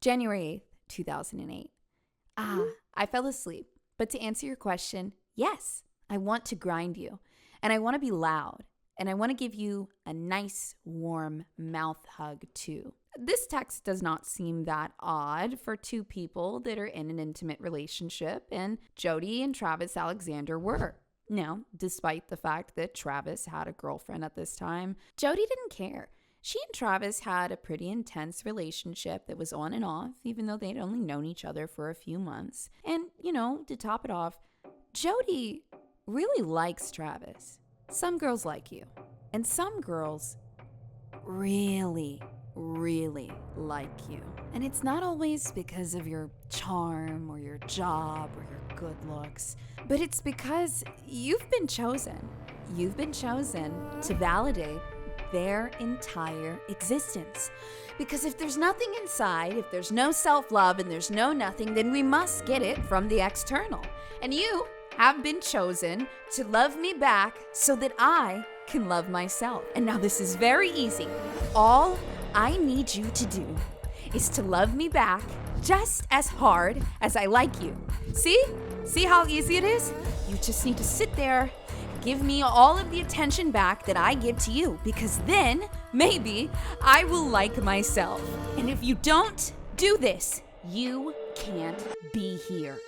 January 8th, 2008. I fell asleep. But to answer your question, yes, I want to grind you. And I want to be loud. And I want to give you a nice, warm mouth hug too. This text does not seem that odd for two people that are in an intimate relationship, and Jody and Travis Alexander were. Now, despite the fact that Travis had a girlfriend at this time, Jody didn't care. She and Travis had a pretty intense relationship that was on and off, even though they'd only known each other for a few months. And, to top it off, Jody really likes Travis. Some girls like you, and some girls really like you. And it's not always because of your charm or your job or your good looks, but it's because you've been chosen. You've been chosen to validate their entire existence. Because if there's nothing inside, if there's no self-love and there's no nothing, then we must get it from the external. And you have been chosen to love me back so that I can love myself. And now this is very easy. All I need you to do is to love me back just as hard as I like you. See? See how easy it is? You just need to sit there, give me all of the attention back that I give to you, because then maybe I will like myself. And if you don't do this, you can't be here.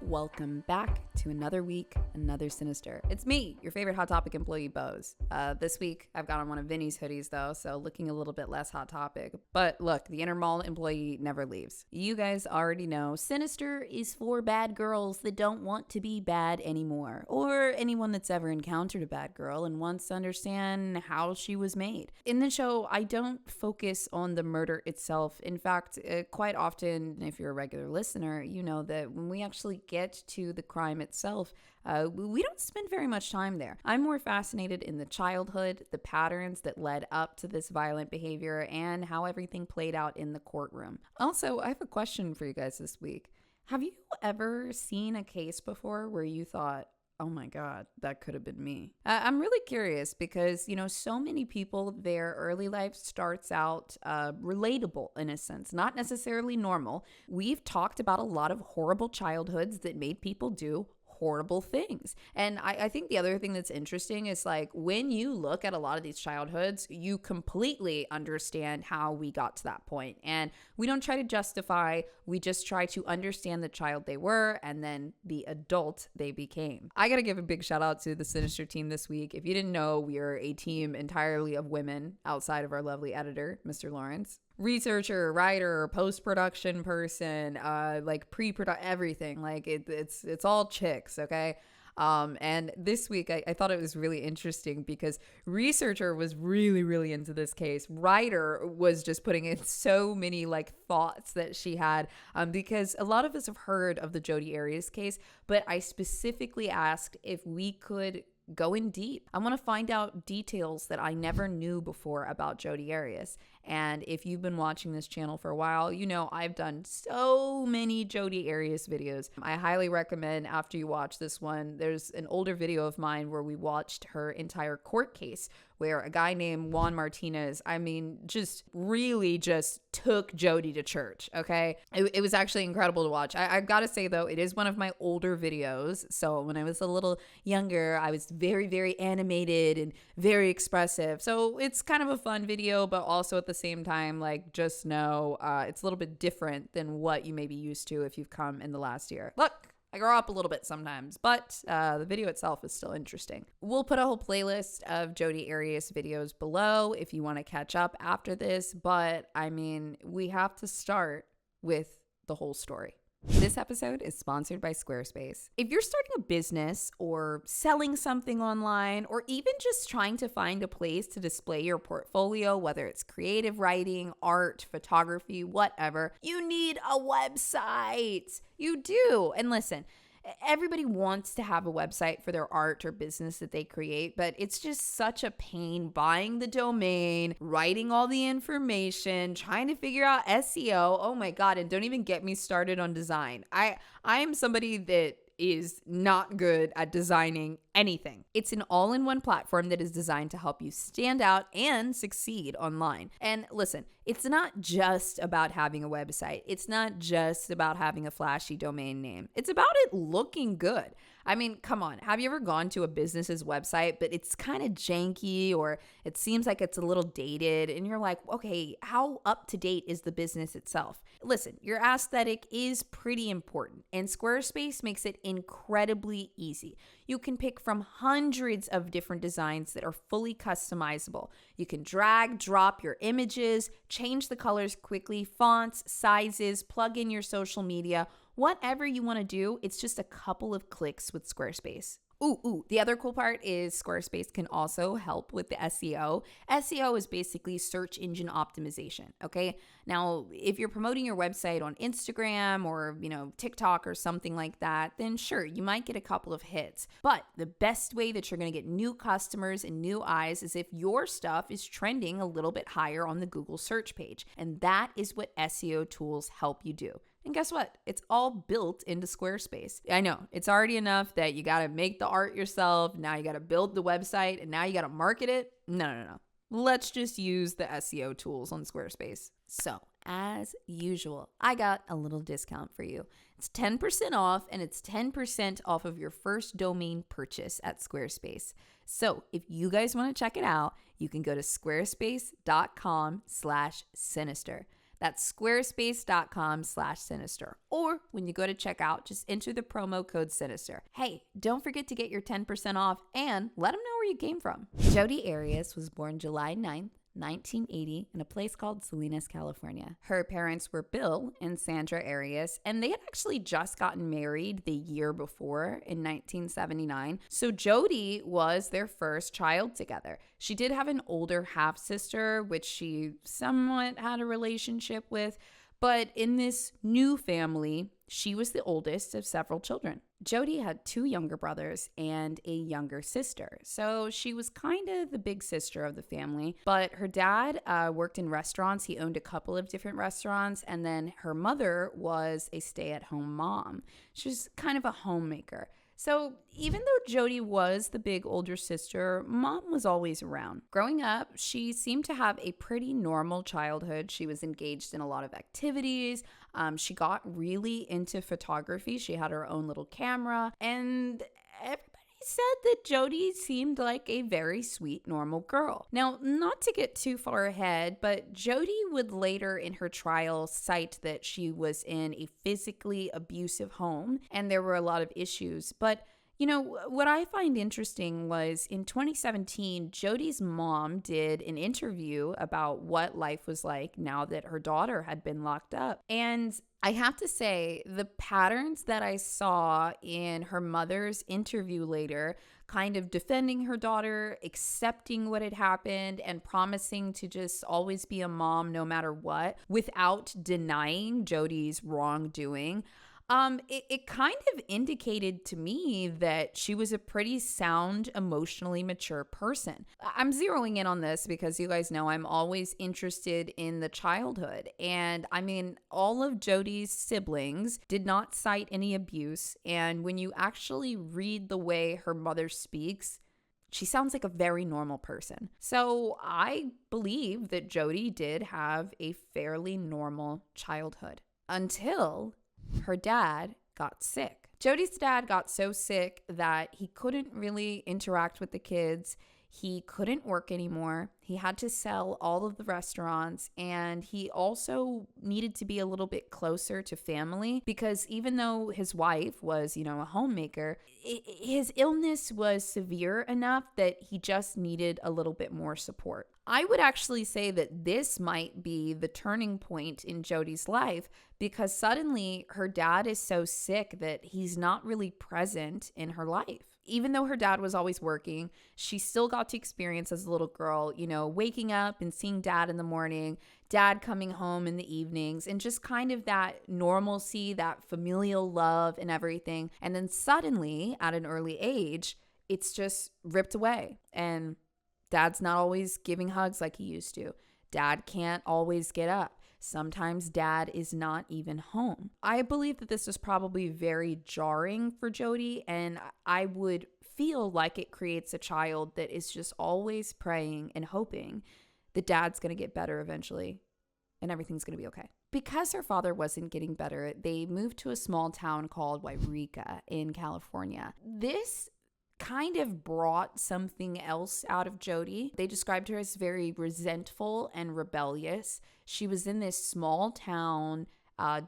Welcome back to another week, another Sinister. It's me, your favorite Hot Topic employee, BOZE. This week, I've got on one of Vinny's hoodies, though, so looking a little bit less Hot Topic. But look, the inner mall employee never leaves. You guys already know Sinister is for bad girls that don't want to be bad anymore, or anyone that's ever encountered a bad girl and wants to understand how she was made. In the show, I don't focus on the murder itself. In fact, quite often, if you're a regular listener, you know that when we actually get to the crime itself, we don't spend very much time there. I'm more fascinated in the childhood, the patterns that led up to this violent behavior, and how everything played out in the courtroom. Also, I have a question for you guys this week. Have you ever seen a case before where you thought, oh my God, that could have been me? I'm really curious because, so many people, their early life starts out relatable in a sense, not necessarily normal. We've talked about a lot of horrible childhoods that made people do horrible things. And I think the other thing that's interesting is like when you look at a lot of these childhoods, you completely understand how we got to that point. And we don't try to justify, we just try to understand the child they were and then the adult they became. I gotta give a big shout out to the Sinister team this week. If you didn't know, we are a team entirely of women outside of our lovely editor, Mr. Limerance. Researcher, writer, post-production person, like pre-production, everything. Like it's all chicks, okay? And this week I thought it was really interesting because researcher was really into this case. Writer was just putting in so many like thoughts that she had, because a lot of us have heard of the Jodi Arias case, but I specifically asked if we could go in deep. I want to find out details that I never knew before about Jodi Arias. And if you've been watching this channel for a while, you know I've done so many Jodi Arias videos. I highly recommend after you watch this one, there's an older video of mine where we watched her entire court case where a guy named Juan Martinez, just really just took Jody to church, okay? It was actually incredible to watch. I've got to say, though, it is one of my older videos. So when I was a little younger, I was very animated and very expressive. So it's kind of a fun video, but also at the same time, like, just know it's a little bit different than what you may be used to if you've come in the last year. Look, I grow up a little bit sometimes, but the video itself is still interesting. We'll put a whole playlist of Jodi Arias videos below if you want to catch up after this, but we have to start with the whole story. This episode is sponsored by Squarespace. If you're starting a business or selling something online, or even just trying to find a place to display your portfolio, whether it's creative writing, art, photography, whatever, you need a website. You do. And listen, Everybody wants to have a website for their art or business that they create, but it's just such a pain buying the domain, writing all the information, trying to figure out SEO. Oh my God. And don't even get me started on design. I am somebody that is not good at designing anything. It's an all-in-one platform that is designed to help you stand out and succeed online. And listen, it's not just about having a website. It's not just about having a flashy domain name. It's about it looking good. I mean, come on. Have you ever gone to a business's website, but it's kind of janky or it seems like it's a little dated and you're like, okay, how up to date is the business itself? Listen, your aesthetic is pretty important and Squarespace makes it incredibly easy. You can pick from hundreds of different designs that are fully customizable. You can drag, drop your images, change the colors quickly, fonts, sizes, plug in your social media. Whatever you want to do, it's just a couple of clicks with Squarespace. The other cool part is Squarespace can also help with the SEO. SEO is basically search engine optimization, okay? Now, if you're promoting your website on Instagram or, TikTok or something like that, then sure, you might get a couple of hits. But the best way that you're going to get new customers and new eyes is if your stuff is trending a little bit higher on the Google search page. And that is what SEO tools help you do. And guess what? It's all built into Squarespace. I know, it's already enough that you got to make the art yourself. Now you got to build the website and now you got to market it. No. Let's just use the SEO tools on Squarespace. So, as usual, I got a little discount for you. It's 10% off and it's 10% off of your first domain purchase at Squarespace. So, if you guys want to check it out, you can go to squarespace.com/sinister. That's squarespace.com/sinister. Or when you go to checkout, just enter the promo code sinister. Hey, don't forget to get your 10% off and let them know where you came from. Jodi Arias was born July 9th, 1980 in a place called Salinas, California. Her parents were Bill and Sandra Arias, and they had actually just gotten married the year before in 1979. So Jody was their first child together. She did have an older half-sister, which she somewhat had a relationship with, but in this new family, she was the oldest of several children. Jody had 2 younger brothers and a younger sister, so she was kind of the big sister of the family. But her dad worked in restaurants. He owned a couple of different restaurants, and then her mother was a stay-at-home mom. She was kind of a homemaker. So even though Jody was the big older sister, mom was always around. Growing up, she seemed to have a pretty normal childhood. She was engaged in a lot of activities. She got really into photography. She had her own little camera, and everybody said that Jody seemed like a very sweet, normal girl. Now, not to get too far ahead, but Jody would later in her trial cite that she was in a physically abusive home and there were a lot of issues. But what I find interesting was in 2017, Jody's mom did an interview about what life was like now that her daughter had been locked up. And I have to say, the patterns that I saw in her mother's interview later, kind of defending her daughter, accepting what had happened, and promising to just always be a mom no matter what, without denying Jody's wrongdoing, it kind of indicated to me that she was a pretty sound, emotionally mature person. I'm zeroing in on this because you guys know I'm always interested in the childhood. And I mean, all of Jody's siblings did not cite any abuse. And when you actually read the way her mother speaks, she sounds like a very normal person. So I believe that Jody did have a fairly normal childhood until her dad got sick. Jody's dad got so sick that he couldn't really interact with the kids. He couldn't work anymore. He had to sell all of the restaurants, and he also needed to be a little bit closer to family because even though his wife was, a homemaker, his illness was severe enough that he just needed a little bit more support. I would actually say that this might be the turning point in Jody's life because suddenly her dad is so sick that he's not really present in her life. even though her dad was always working, she still got to experience as a little girl, waking up and seeing dad in the morning, dad coming home in the evenings, and just kind of that normalcy, that familial love and everything. And then suddenly at an early age, it's just ripped away. And dad's not always giving hugs like he used to. Dad can't always get up. Sometimes dad is not even home. I believe that this was probably very jarring for Jody, and I would feel like it creates a child that is just always praying and hoping that dad's going to get better eventually and everything's going to be okay. Because her father wasn't getting better, they moved to a small town called Wairika in California. This kind of brought something else out of Jody. They described her as very resentful and rebellious. She was in this small town,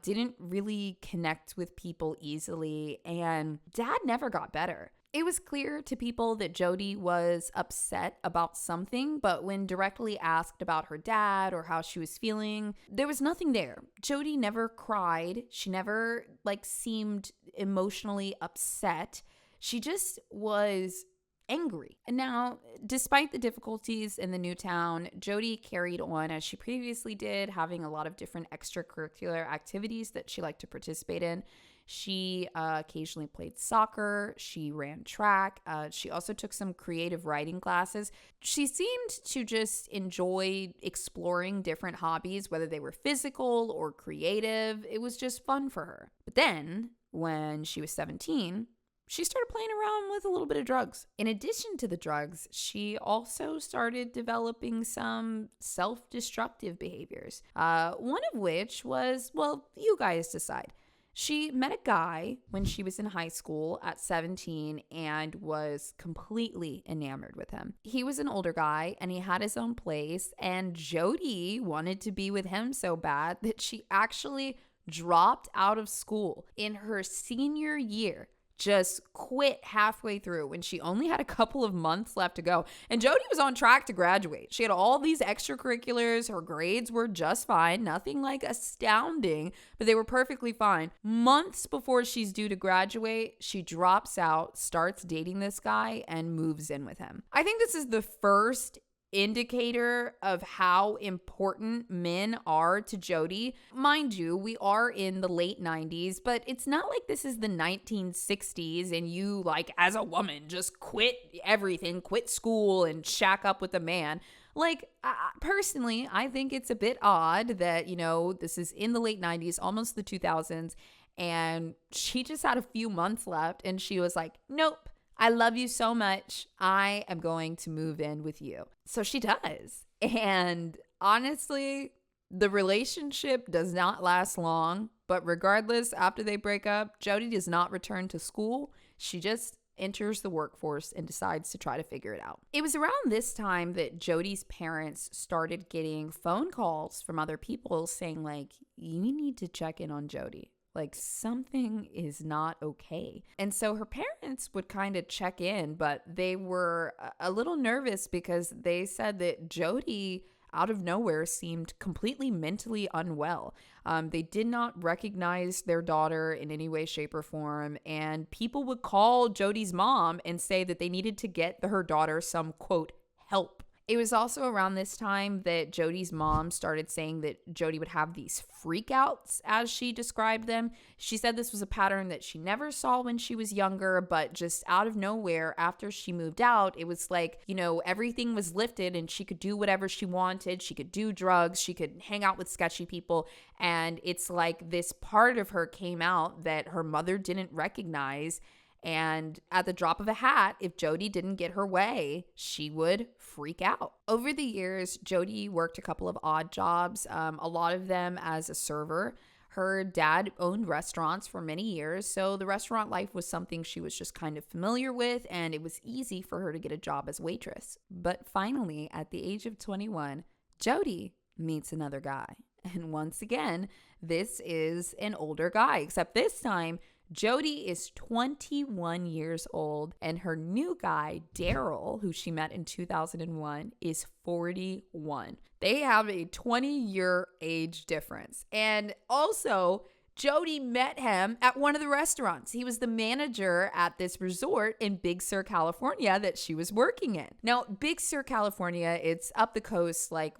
didn't really connect with people easily, and dad never got better. It was clear to people that Jody was upset about something, but when directly asked about her dad or how she was feeling, there was nothing there. Jody never cried. She never seemed emotionally upset. She just was angry. And now, despite the difficulties in the new town, Jody carried on as she previously did, having a lot of different extracurricular activities that she liked to participate in. She occasionally played soccer. She ran track. She also took some creative writing classes. She seemed to just enjoy exploring different hobbies, whether they were physical or creative. It was just fun for her. But then, when she was 17, she started playing around with a little bit of drugs. In addition to the drugs, she also started developing some self-destructive behaviors. One of which was, well, you guys decide. She met a guy when she was in high school at 17 and was completely enamored with him. He was an older guy and he had his own place, and Jody wanted to be with him so bad that she actually dropped out of school in her senior year. Just quit halfway through when she only had a couple of months left to go. And Jody was on track to graduate. She had all these extracurriculars. Her grades were just fine. Nothing astounding, but they were perfectly fine. Months before she's due to graduate, she drops out, starts dating this guy, and moves in with him. I think this is the first indicator of how important men are to Jody. Mind you, we are in the late 90s, but it's not like this is the 1960s and you, as a woman, just quit everything, quit school and shack up with a man. Personally, I think it's a bit odd that, this is in the late 90s, almost the 2000s, and she just had a few months left and she was like, nope. I love you so much. I am going to move in with you. So she does. And honestly, the relationship does not last long. But regardless, after they break up, Jody does not return to school. She just enters the workforce and decides to try to figure it out. It was around this time that Jody's parents started getting phone calls from other people saying, you need to check in on Jody. Something is not okay. And so her parents would kind of check in, but they were a little nervous because they said that Jody, out of nowhere, seemed completely mentally unwell. They did not recognize their daughter in any way, shape, or form. And people would call Jody's mom and say that they needed to get her daughter some, quote, help. It was also around this time that Jody's mom started saying that Jody would have these freakouts, as she described them. She said this was a pattern that she never saw when she was younger, but just out of nowhere, after she moved out, it was everything was lifted and she could do whatever she wanted. She could do drugs. She could hang out with sketchy people. And it's like this part of her came out that her mother didn't recognize. And at the drop of a hat, if Jody didn't get her way, she would freak out. Over the years, Jody worked a couple of odd jobs, a lot of them as a server. Her dad owned restaurants for many years, so the restaurant life was something she was just kind of familiar with, and it was easy for her to get a job as waitress. But finally, at the age of 21, Jody meets another guy. And once again, this is an older guy, except this time, Jody is 21 years old, and her new guy, Darryl, who she met in 2001, is 41. They have a 20-year age difference. And also, Jody met him at one of the restaurants. He was the manager at this resort in Big Sur, California that she was working in. Now, Big Sur, California, it's up the coast, like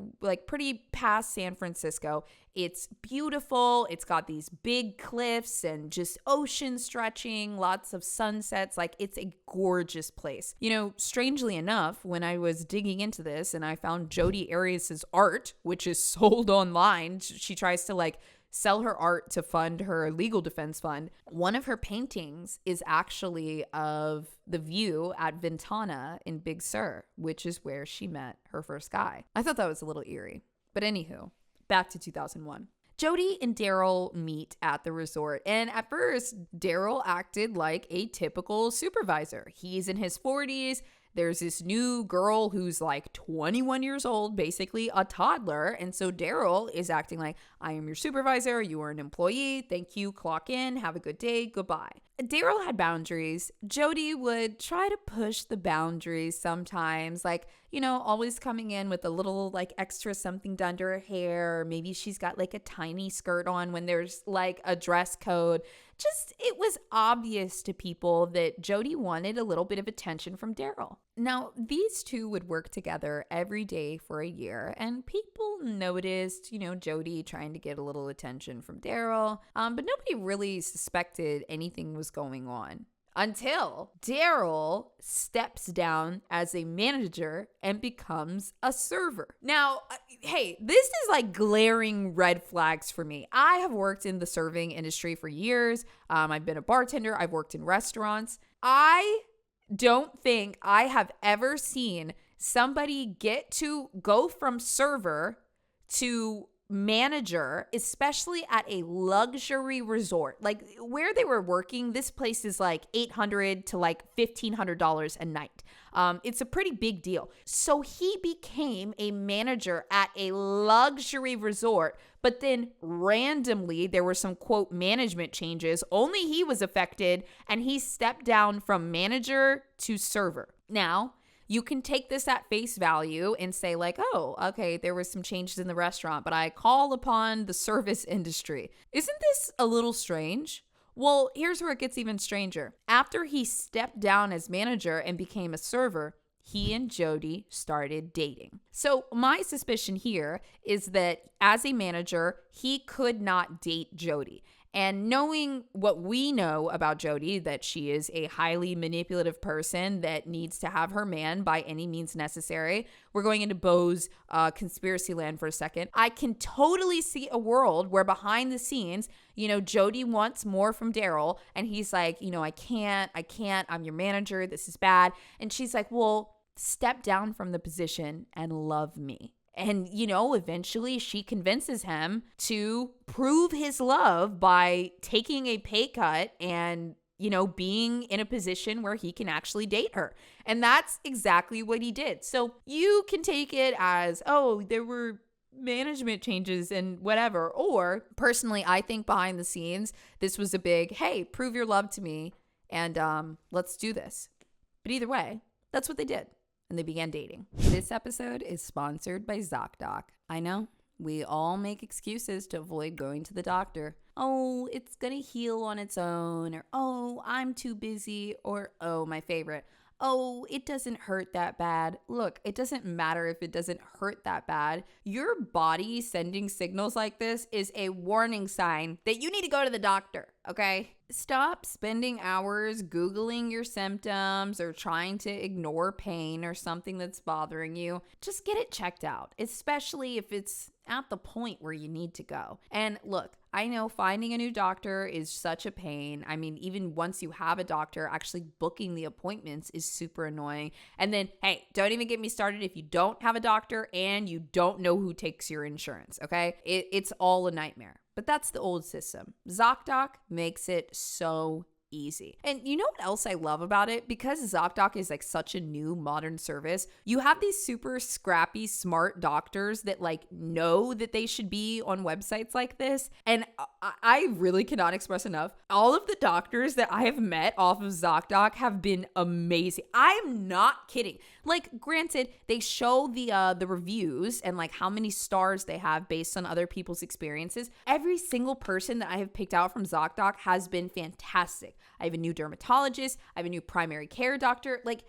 pretty past San Francisco. It's beautiful. It's got these big cliffs and just ocean stretching, lots of sunsets. Like, it's a gorgeous place. You know, strangely enough, when I was digging into this and I found Jodi Arias' art, which is sold online, she tries to like sell her art to fund her legal defense fund. One of her paintings is actually of the view at Ventana in Big Sur, which is where she met her first guy. I thought that was a little eerie. But anywho, back to 2001. Jody and Darryl meet at the resort, and at first, Darryl acted like a typical supervisor. He's in his 40s. There's this new girl who's like 21 years old, basically a toddler. And so Darryl is acting like, I am your supervisor. You are an employee. Thank you. Clock in. Have a good day. Goodbye. Darryl had boundaries. Jody would try to push the boundaries sometimes, like, you know, always coming in with a little like extra something done to her hair. Maybe she's got like a tiny skirt on when there's like a dress code. Just, it was obvious to people that Jody wanted a little bit of attention from Darryl. Now, these two would work together every day for a year, and people noticed, you know, Jody trying to get a little attention from Darryl, but nobody really suspected anything was going on until Darryl steps down as a manager and becomes a server. Now, hey, this is like glaring red flags for me. I have worked in the serving industry for years. I've been a bartender. I've worked in restaurants. I don't think I have ever seen somebody get to go from server to manager, especially at a luxury resort. Like where they were working, this place is like $800 to like $1,500 a night. It's a pretty big deal. So he became a manager at a luxury resort, but then randomly there were some quote management changes. Only he was affected, and he stepped down from manager to server. Now, you can take this at face value and say like, oh, okay, there were some changes in the restaurant, but I call upon the service industry. Isn't this a little strange? Well, here's where it gets even stranger. After he stepped down as manager and became a server, he and Jody started dating. So my suspicion here is that as a manager, he could not date Jody. And knowing what we know about Jody, that she is a highly manipulative person that needs to have her man by any means necessary. We're going into BOZE conspiracy land for a second. I can totally see a world where behind the scenes, you know, Jody wants more from Darryl, and he's like, you know, I can't, I'm your manager, this is bad. And she's like, well, step down from the position and love me. And, you know, eventually she convinces him to prove his love by taking a pay cut and, you know, being in a position where he can actually date her. And that's exactly what he did. So you can take it as, oh, there were management changes and whatever. Or personally, I think behind the scenes, this was a big, hey, prove your love to me and let's do this. But either way, that's what they did. And they began dating. This episode is sponsored by ZocDoc. I know, we all make excuses to avoid going to the doctor. Oh, it's gonna heal on its own, or oh, I'm too busy, or oh, my favorite, oh, it doesn't hurt that bad. Look, it doesn't matter if it doesn't hurt that bad. Your body sending signals like this is a warning sign that you need to go to the doctor, okay? Stop spending hours Googling your symptoms or trying to ignore pain or something that's bothering you. Just get it checked out, especially if it's at the point where you need to go. And look, I know finding a new doctor is such a pain. I mean, even once you have a doctor, actually booking the appointments is super annoying. And then, hey, don't even get me started if you don't have a doctor and you don't know who takes your insurance, okay? It's all a nightmare. But that's the old system. ZocDoc makes it so easy. And you know what else I love about it? Because ZocDoc is like such a new modern service, you have these super scrappy, smart doctors that like know that they should be on websites like this. And I really cannot express enough. All of the doctors that I have met off of ZocDoc have been amazing. I'm not kidding. Like, granted, they show the reviews and like how many stars they have based on other people's experiences. Every single person that I have picked out from ZocDoc has been fantastic. I have a new dermatologist. I have a new primary care doctor. Like,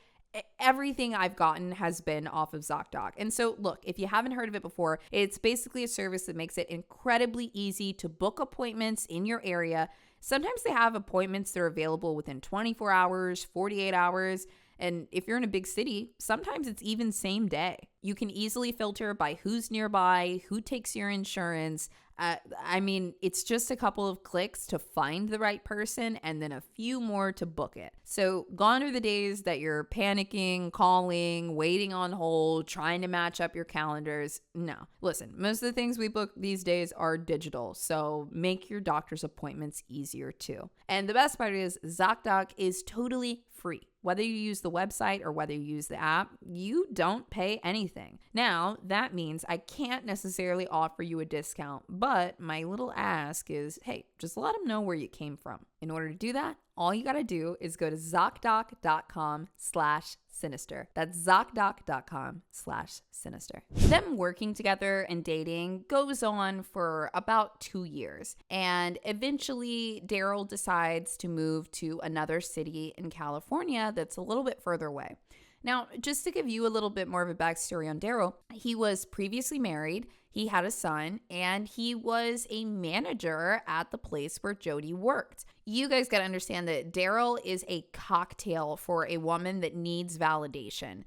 everything I've gotten has been off of ZocDoc. And so look, if you haven't heard of it before, it's basically a service that makes it incredibly easy to book appointments in your area. Sometimes they have appointments that are available within 24 hours, 48 hours. And if you're in a big city, sometimes it's even same day. You can easily filter by who's nearby, who takes your insurance. I mean, it's just a couple of clicks to find the right person and then a few more to book it. So gone are the days that you're panicking, calling, waiting on hold, trying to match up your calendars. No. Listen, most of the things we book these days are digital, so make your doctor's appointments easier too. And the best part is ZocDoc is totally free. Whether you use the website or whether you use the app, you don't pay anything. Now, that means I can't necessarily offer you a discount, but my little ask is, hey, just let them know where you came from. In order to do that, all you got to do is go to ZocDoc.com/sinister. That's ZocDoc.com/sinister. Them working together and dating goes on for about 2 years. And eventually, Darryl decides to move to another city in California that's a little bit further away. Now, just to give you a little bit more of a backstory on Darryl, he was previously married, he had a son, and he was a manager at the place where Jody worked. You guys got to understand that Darryl is a cocktail for a woman that needs validation.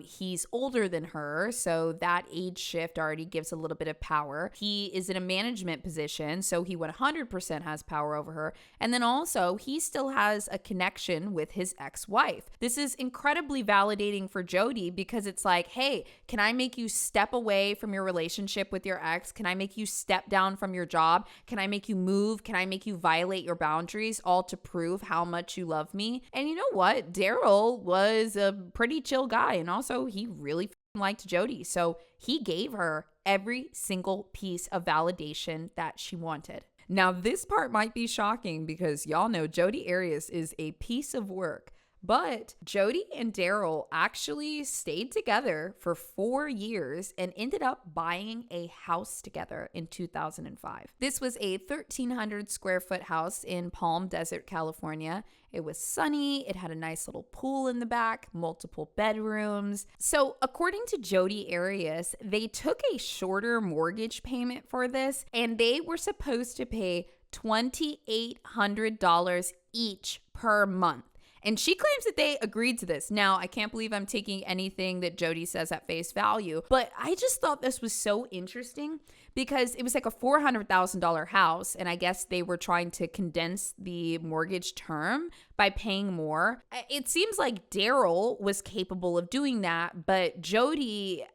He's older than her, so that age shift already gives a little bit of power. He is in a management position, so he 100% has power over her. And then also, he still has a connection with his ex-wife. This is incredibly validating for Jody because it's like, hey, can I make you step away from your relationship with your ex? Can I make you step down from your job? Can I make you move? Can I make you violate your boundaries, all to prove how much you love me? And you know what? Darryl was a pretty chill guy. And also, he really liked Jody. So he gave her every single piece of validation that she wanted. Now, this part might be shocking because y'all know Jodi Arias is a piece of work. But Jody and Darryl actually stayed together for 4 years and ended up buying a house together in 2005. This was a 1,300 square foot house in Palm Desert, California. It was sunny. It had a nice little pool in the back, multiple bedrooms. So according to Jodi Arias, they took a shorter mortgage payment for this, and they were supposed to pay $2,800 each per month. And she claims that they agreed to this. Now, I can't believe I'm taking anything that Jody says at face value, but I just thought this was so interesting because it was like a $400,000 house, and I guess they were trying to condense the mortgage term by paying more. It seems like Darryl was capable of doing that, but Jody,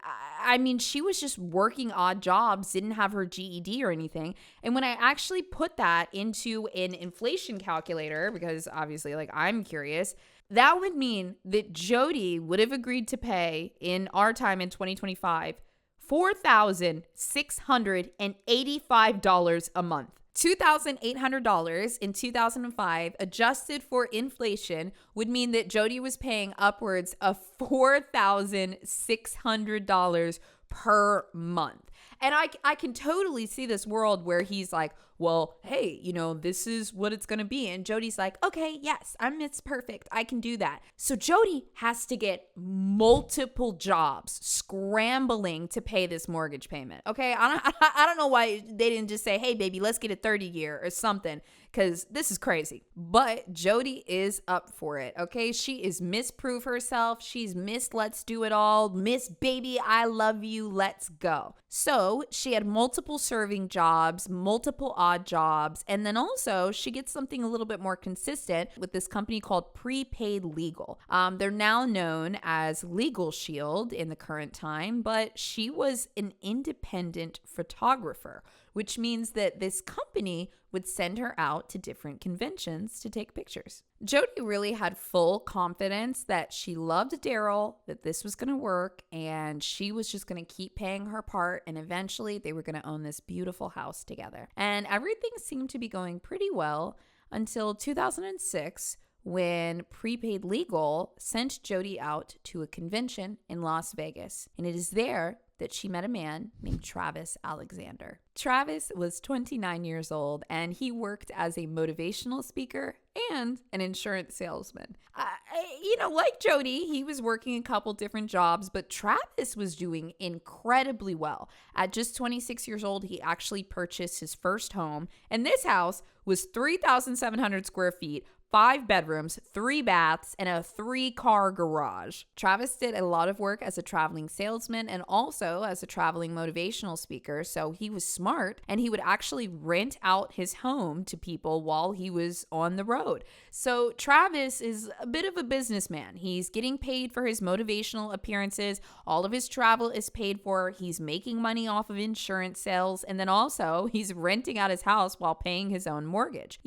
I mean, she was just working odd jobs, didn't have her GED or anything. And when I actually put that into an inflation calculator, because obviously, like, I'm curious, that would mean that Jody would have agreed to pay in our time in 2025 $4,685 a month. $2,800 in 2005, adjusted for inflation, would mean that Jody was paying upwards of $4,600 per month. And I can totally see this world where he's like, well, hey, you know, this is what it's going to be. And Jody's like, okay, yes, I'm Miss Perfect. I can do that. So Jody has to get multiple jobs scrambling to pay this mortgage payment. Okay, I don't know why they didn't just say, hey, baby, let's get a 30-year or something, because this is crazy. But Jody is up for it, okay? She is Miss Prove Herself. She's Miss Let's Do It All. Miss Baby, I Love You. Let's go. So she had multiple serving jobs, multiple odd jobs, and then also she gets something a little bit more consistent with this company called Prepaid Legal. They're now known as Legal Shield in the current time, but she was an independent photographer, which means that this company would send her out to different conventions to take pictures. Jody really had full confidence that she loved Darryl, that this was going to work, and she was just going to keep paying her part, and eventually they were going to own this beautiful house together. And everything seemed to be going pretty well until 2006, when Prepaid Legal sent Jody out to a convention in Las Vegas. And it is there that she met a man named Travis Alexander. Travis was 29 years old, and he worked as a motivational speaker and an insurance salesman. Like Jody, he was working a couple different jobs, but Travis was doing incredibly well. At just 26 years old, he actually purchased his first home, and this house was 3,700 square feet, 5 bedrooms, 3 baths, and a 3-car garage. Travis did a lot of work as a traveling salesman and also as a traveling motivational speaker, so he was smart, and he would actually rent out his home to people while he was on the road. So Travis is a bit of a businessman. He's getting paid for his motivational appearances. All of his travel is paid for. He's making money off of insurance sales, and then also he's renting out his house while paying his own mortgage.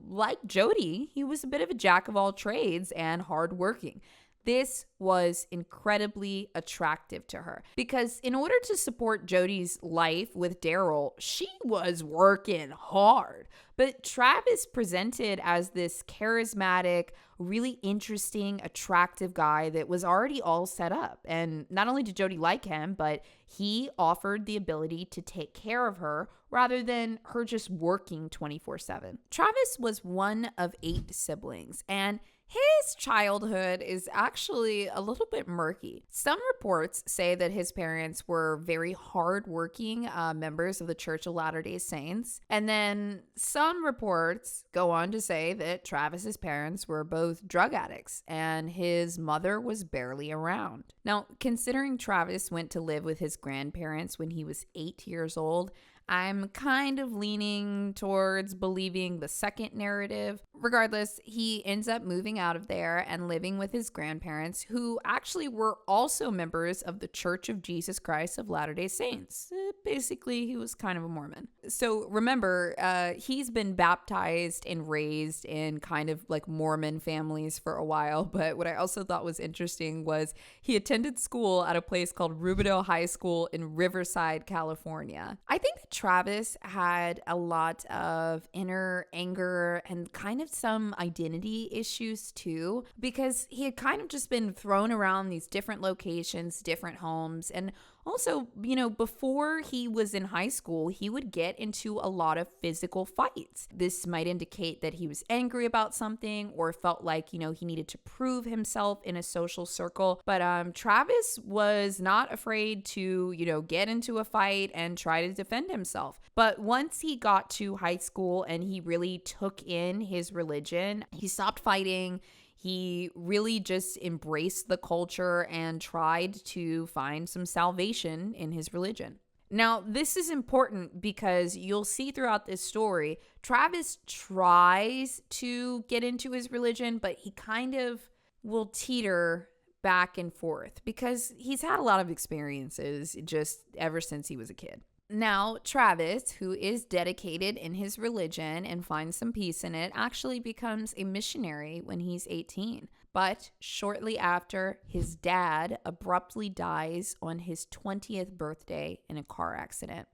Like Jody, he was a bit of a jack of all trades and hardworking. This was incredibly attractive to her because in order to support Jody's life with Darryl, she was working hard. But Travis presented as this charismatic, really interesting, attractive guy that was already all set up. And not only did Jody like him, but he offered the ability to take care of her rather than her just working 24/7. Travis was one of 8 siblings, and his childhood is actually a little bit murky. Some reports say that his parents were very hardworking members of the Church of Latter-day Saints. And then some reports go on to say that Travis's parents were both drug addicts and his mother was barely around. Now, considering Travis went to live with his grandparents when he was 8 years old, I'm kind of leaning towards believing the second narrative. Regardless, he ends up moving out of there and living with his grandparents, who actually were also members of the Church of Jesus Christ of Latter-day Saints. Basically, he was kind of a Mormon. So remember, he's been baptized and raised in kind of like Mormon families for a while. But what I also thought was interesting was he attended school at a place called Rubidoux High School in Riverside, California. I think that Travis had a lot of inner anger and kind of some identity issues too, because he had kind of just been thrown around these different locations, different homes. And also, before he was in high school, he would get into a lot of physical fights. This might indicate that he was angry about something or felt like, he needed to prove himself in a social circle. But Travis was not afraid to, get into a fight and try to defend himself. But once he got to high school and he really took in his religion, he stopped fighting. He really just embraced the culture and tried to find some salvation in his religion. Now, this is important because you'll see throughout this story, Travis tries to get into his religion, but he kind of will teeter back and forth because he's had a lot of experiences just ever since he was a kid. Now, Travis, who is dedicated in his religion and finds some peace in it, actually becomes a missionary when he's 18. But shortly after, his dad abruptly dies on his 20th birthday in a car accident.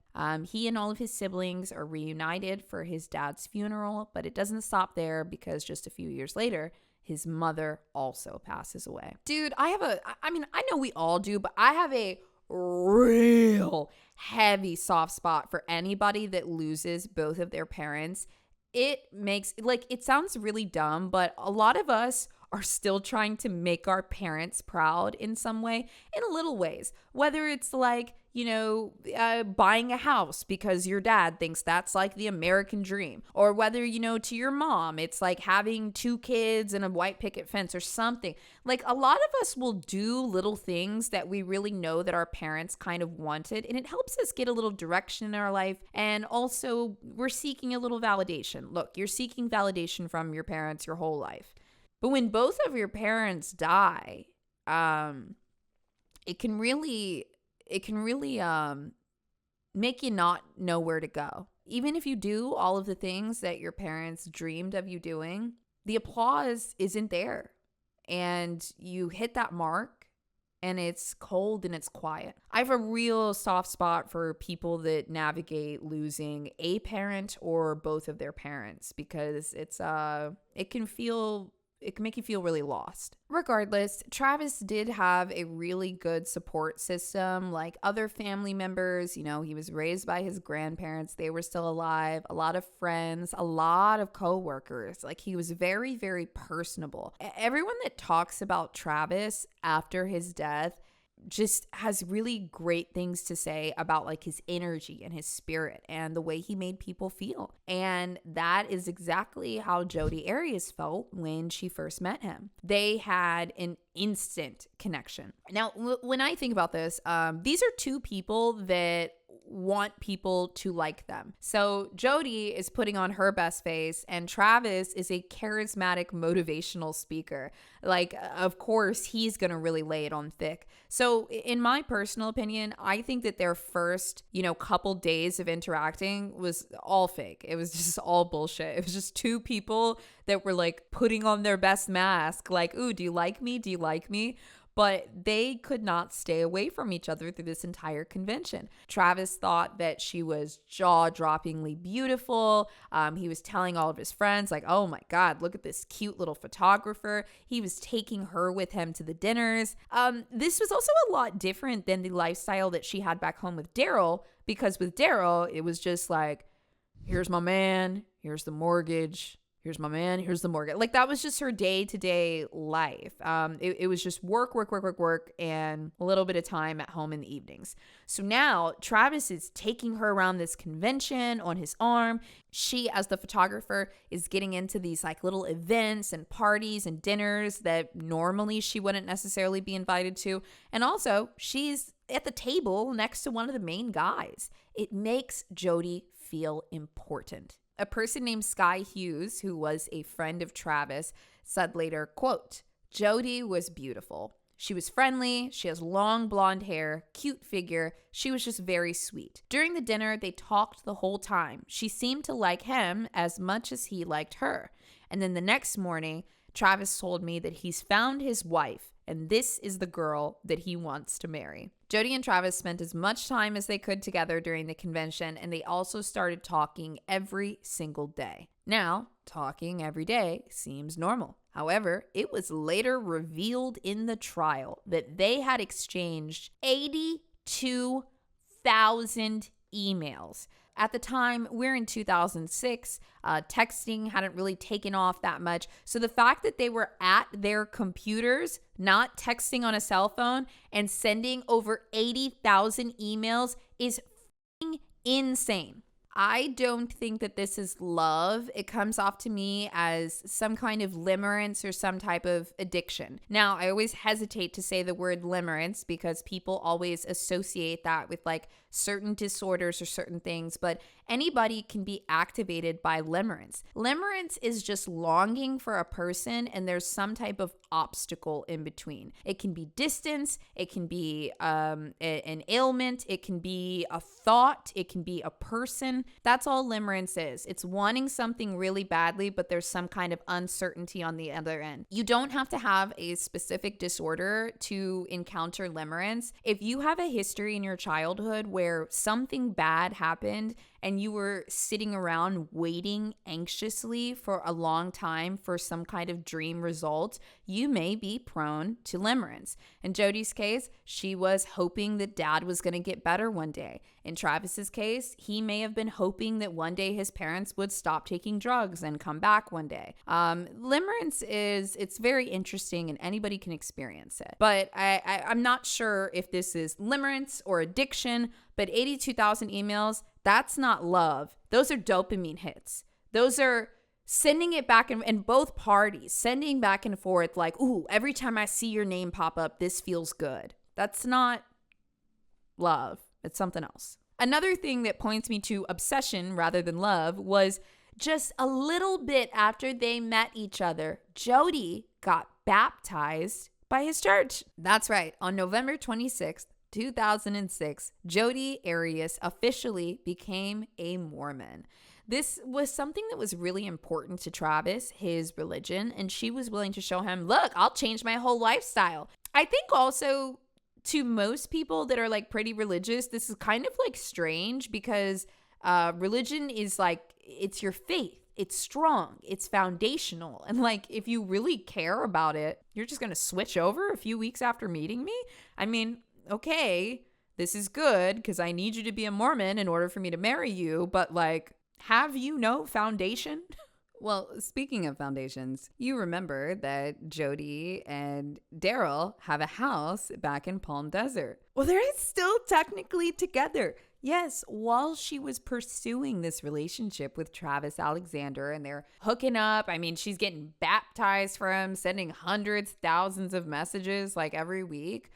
He and all of his siblings are reunited for his dad's funeral, but it doesn't stop there because just a few years later, his mother also passes away. Dude, I know we all do, but I have a real heavy soft spot for anybody that loses both of their parents. It sounds really dumb, but a lot of us are still trying to make our parents proud in some way, in little ways, whether it's like, buying a house because your dad thinks that's like the American dream, or whether, to your mom, it's like having 2 kids and a white picket fence or something. Like a lot of us will do little things that we really know that our parents kind of wanted, and it helps us get a little direction in our life. And also we're seeking a little validation. Look, you're seeking validation from your parents your whole life. But when both of your parents die, it can really make you not know where to go. even if you do all of the things that your parents dreamed of you doing, the applause isn't there. And you hit that mark and it's cold and it's quiet. I have a real soft spot for people that navigate losing a parent or both of their parents, because it can make you feel really lost. Regardless, Travis did have a really good support system, like other family members. You know, he was raised by his grandparents. They were still alive. A lot of friends, a lot of coworkers. Like, he was very, very personable. Everyone that talks about Travis after his death just has really great things to say about like his energy and his spirit and the way he made people feel. And that is exactly how Jodi Arias felt when she first met him. They had an instant connection. Now, when I think about this, these are two people that want people to like them. So Jody is putting on her best face, and Travis is a charismatic motivational speaker. Like, of course, he's going to really lay it on thick. So in my personal opinion, I think that their first, couple days of interacting was all fake. It was just all bullshit. It was just two people that were like putting on their best mask. Like, ooh, do you like me? Do you like me? But they could not stay away from each other through this entire convention. Travis thought that she was jaw-droppingly beautiful. He was telling all of his friends, like, oh my God, look at this cute little photographer. He was taking her with him to the dinners. This was also a lot different than the lifestyle that she had back home with Darryl, because with Darryl, it was just like, here's my man, here's the mortgage, here's my man, here's the mortgage. Like, that was just her day-to-day life. It was just work, and a little bit of time at home in the evenings. So now Travis is taking her around this convention on his arm. She, as the photographer, is getting into these like little events and parties and dinners that normally she wouldn't necessarily be invited to. And also, she's at the table next to one of the main guys. It makes Jody feel important. A person named Sky Hughes, who was a friend of Travis, said later, quote, Jody was beautiful. She was friendly. She has long blonde hair, cute figure. She was just very sweet. During the dinner, they talked the whole time. She seemed to like him as much as he liked her. And then the next morning, Travis told me that he's found his wife, and this is the girl that he wants to marry. Jody and Travis spent as much time as they could together during the convention, and they also started talking every single day. Now, talking every day seems normal. However, it was later revealed in the trial that they had exchanged 82,000 emails. At the time, we're in 2006, texting hadn't really taken off that much. So the fact that they were at their computers, not texting on a cell phone, and sending over 80,000 emails is f***ing insane. I don't think that this is love. It comes off to me as some kind of limerance or some type of addiction. Now, I always hesitate to say the word limerance because people always associate that with like certain disorders or certain things, but anybody can be activated by limerance. Limerance is just longing for a person and there's some type of obstacle in between. It can be distance, it can be an ailment, it can be a thought, it can be a person. That's all limerance is. It's wanting something really badly, but there's some kind of uncertainty on the other end. You don't have to have a specific disorder to encounter limerance. If you have a history in your childhood where something bad happened and you were sitting around waiting anxiously for a long time for some kind of dream result, you may be prone to limerance. In Jody's case, she was hoping that dad was going to get better one day. In Travis's case, he may have been hoping that one day his parents would stop taking drugs and come back one day. Limerance it's very interesting and anybody can experience it. But I'm not sure if this is limerance or addiction, but 82,000 emails, that's not love. Those are dopamine hits. Those are sending it back in both parties, sending back and forth like, ooh, every time I see your name pop up, this feels good. That's not love. It's something else. Another thing that points me to obsession rather than love was just a little bit after they met each other, Jody got baptized by his church. That's right. On November 26th, 2006, Jodi Arias officially became a Mormon. This was something that was really important to Travis, his religion, and she was willing to show him, look, I'll change my whole lifestyle. I think also to most people that are like pretty religious, this is kind of like strange because religion is like, it's your faith. It's strong. It's foundational. And like, if you really care about it, you're just going to switch over a few weeks after meeting me? I mean, okay, this is good because I need you to be a Mormon in order for me to marry you. But like, have you no foundation? Well, speaking of foundations, you remember that Jody and Darryl have a house back in Palm Desert. Well, they're still technically together. Yes, while she was pursuing this relationship with Travis Alexander and they're hooking up. I mean, she's getting baptized for him, sending hundreds, thousands of messages like every week.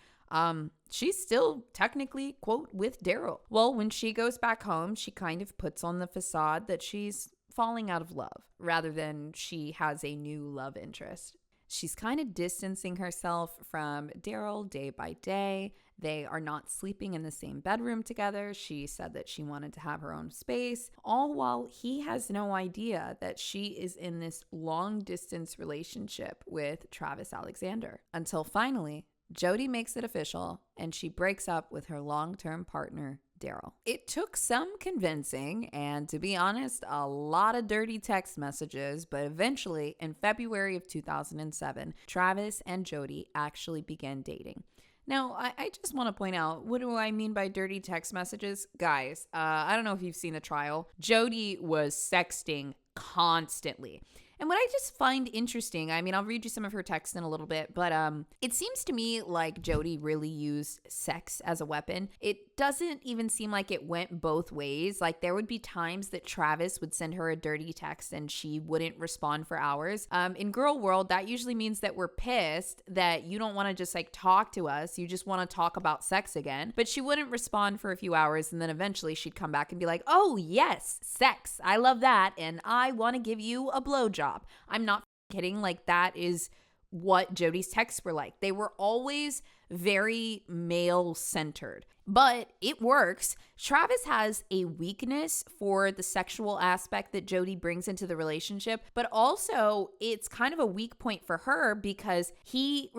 She's still technically, quote, with Darryl. Well, when she goes back home, she kind of puts on the facade that she's falling out of love rather than she has a new love interest. She's kind of distancing herself from Darryl day by day. They are not sleeping in the same bedroom together. She said that she wanted to have her own space, all while he has no idea that she is in this long distance relationship with Travis Alexander. Until finally, Jody makes it official and she breaks up with her long-term partner, Darryl. It took some convincing and, to be honest, a lot of dirty text messages, but eventually, in February of 2007, Travis and Jody actually began dating. Now, I just want to point out, what do I mean by dirty text messages? Guys, I don't know if you've seen the trial. Jody was sexting constantly. And what I just find interesting, I mean, I'll read you some of her texts in a little bit, but it seems to me like Jody really used sex as a weapon. It doesn't even seem like it went both ways. Like, there would be times that Travis would send her a dirty text and she wouldn't respond for hours. In girl world, that usually means that we're pissed that you don't want to just like talk to us. You just want to talk about sex again. But she wouldn't respond for a few hours, and then eventually she'd come back and be like, oh yes, sex. I love that. And I want to give you a blowjob. I'm not kidding. Like, that is what Jody's texts were like. They were always very male centered, but it works. Travis has a weakness for the sexual aspect that Jody brings into the relationship, but also it's kind of a weak point for her because he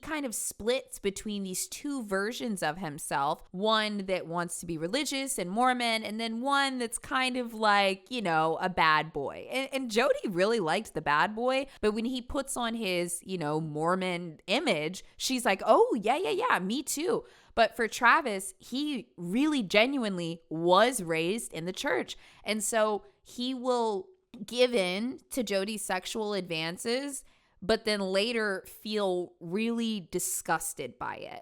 kind of splits between these two versions of himself, one that wants to be religious and Mormon, and then one that's kind of like, you know, a bad boy. And Jody really liked the bad boy, but when he puts on his, you know, Mormon image, she's like, oh, yeah, me too. But for Travis, he really genuinely was raised in the church. And so he will give in to Jody's sexual advances, but then later feel really disgusted by it.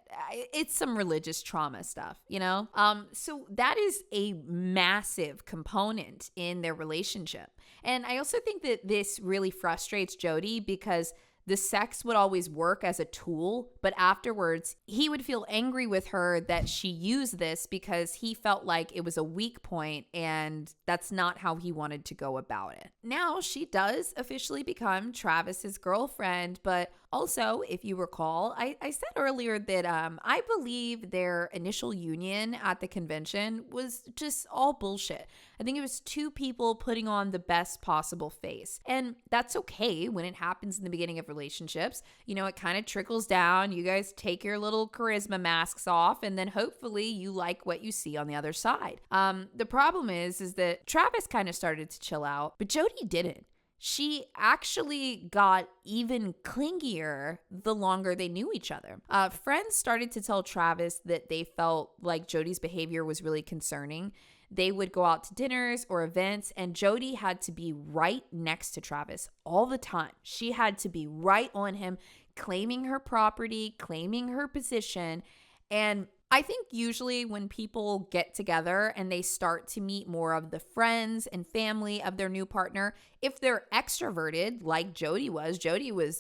It's some religious trauma stuff, you know? So that is a massive component in their relationship. And I also think that this really frustrates Jody because the sex would always work as a tool, but afterwards he would feel angry with her that she used this because he felt like it was a weak point and that's not how he wanted to go about it. Now she does officially become Travis's girlfriend, but also, if you recall, I said earlier that I believe their initial union at the convention was just all bullshit. I think it was two people putting on the best possible face. And that's okay when it happens in the beginning of relationships. You know, it kind of trickles down. You guys take your little charisma masks off, and then hopefully you like what you see on the other side. The problem is that Travis kind of started to chill out, but Jody didn't. She actually got even clingier the longer they knew each other. Friends started to tell Travis that they felt like Jody's behavior was really concerning. They would go out to dinners or events, and Jody had to be right next to Travis all the time. She had to be right on him, claiming her property, claiming her position. And I think usually when people get together and they start to meet more of the friends and family of their new partner, If they're extroverted, like Jody was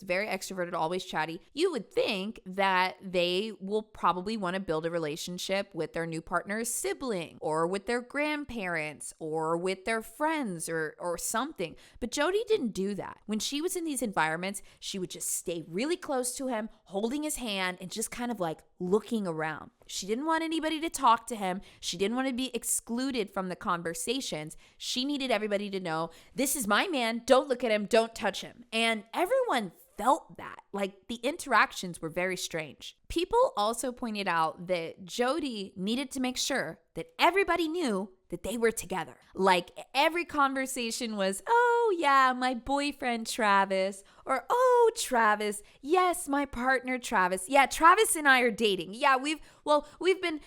very extroverted, always chatty, you would think that they will probably want to build a relationship with their new partner's sibling or with their grandparents or with their friends or something. But Jody didn't do that. When she was in these environments, she would just stay really close to him, holding his hand and just kind of like looking around. She didn't want anybody to talk to him. She didn't want to be excluded from the conversations. She needed everybody to know, this is my man. Don't look at him. Don't touch him. And everyone felt that. Like, the interactions were very strange. People also pointed out that Jody needed to make sure that everybody knew that they were together. Like, every conversation was, oh yeah, my boyfriend Travis, or oh Travis, yes, my partner Travis. Yeah, Travis and I are dating. Yeah, we've been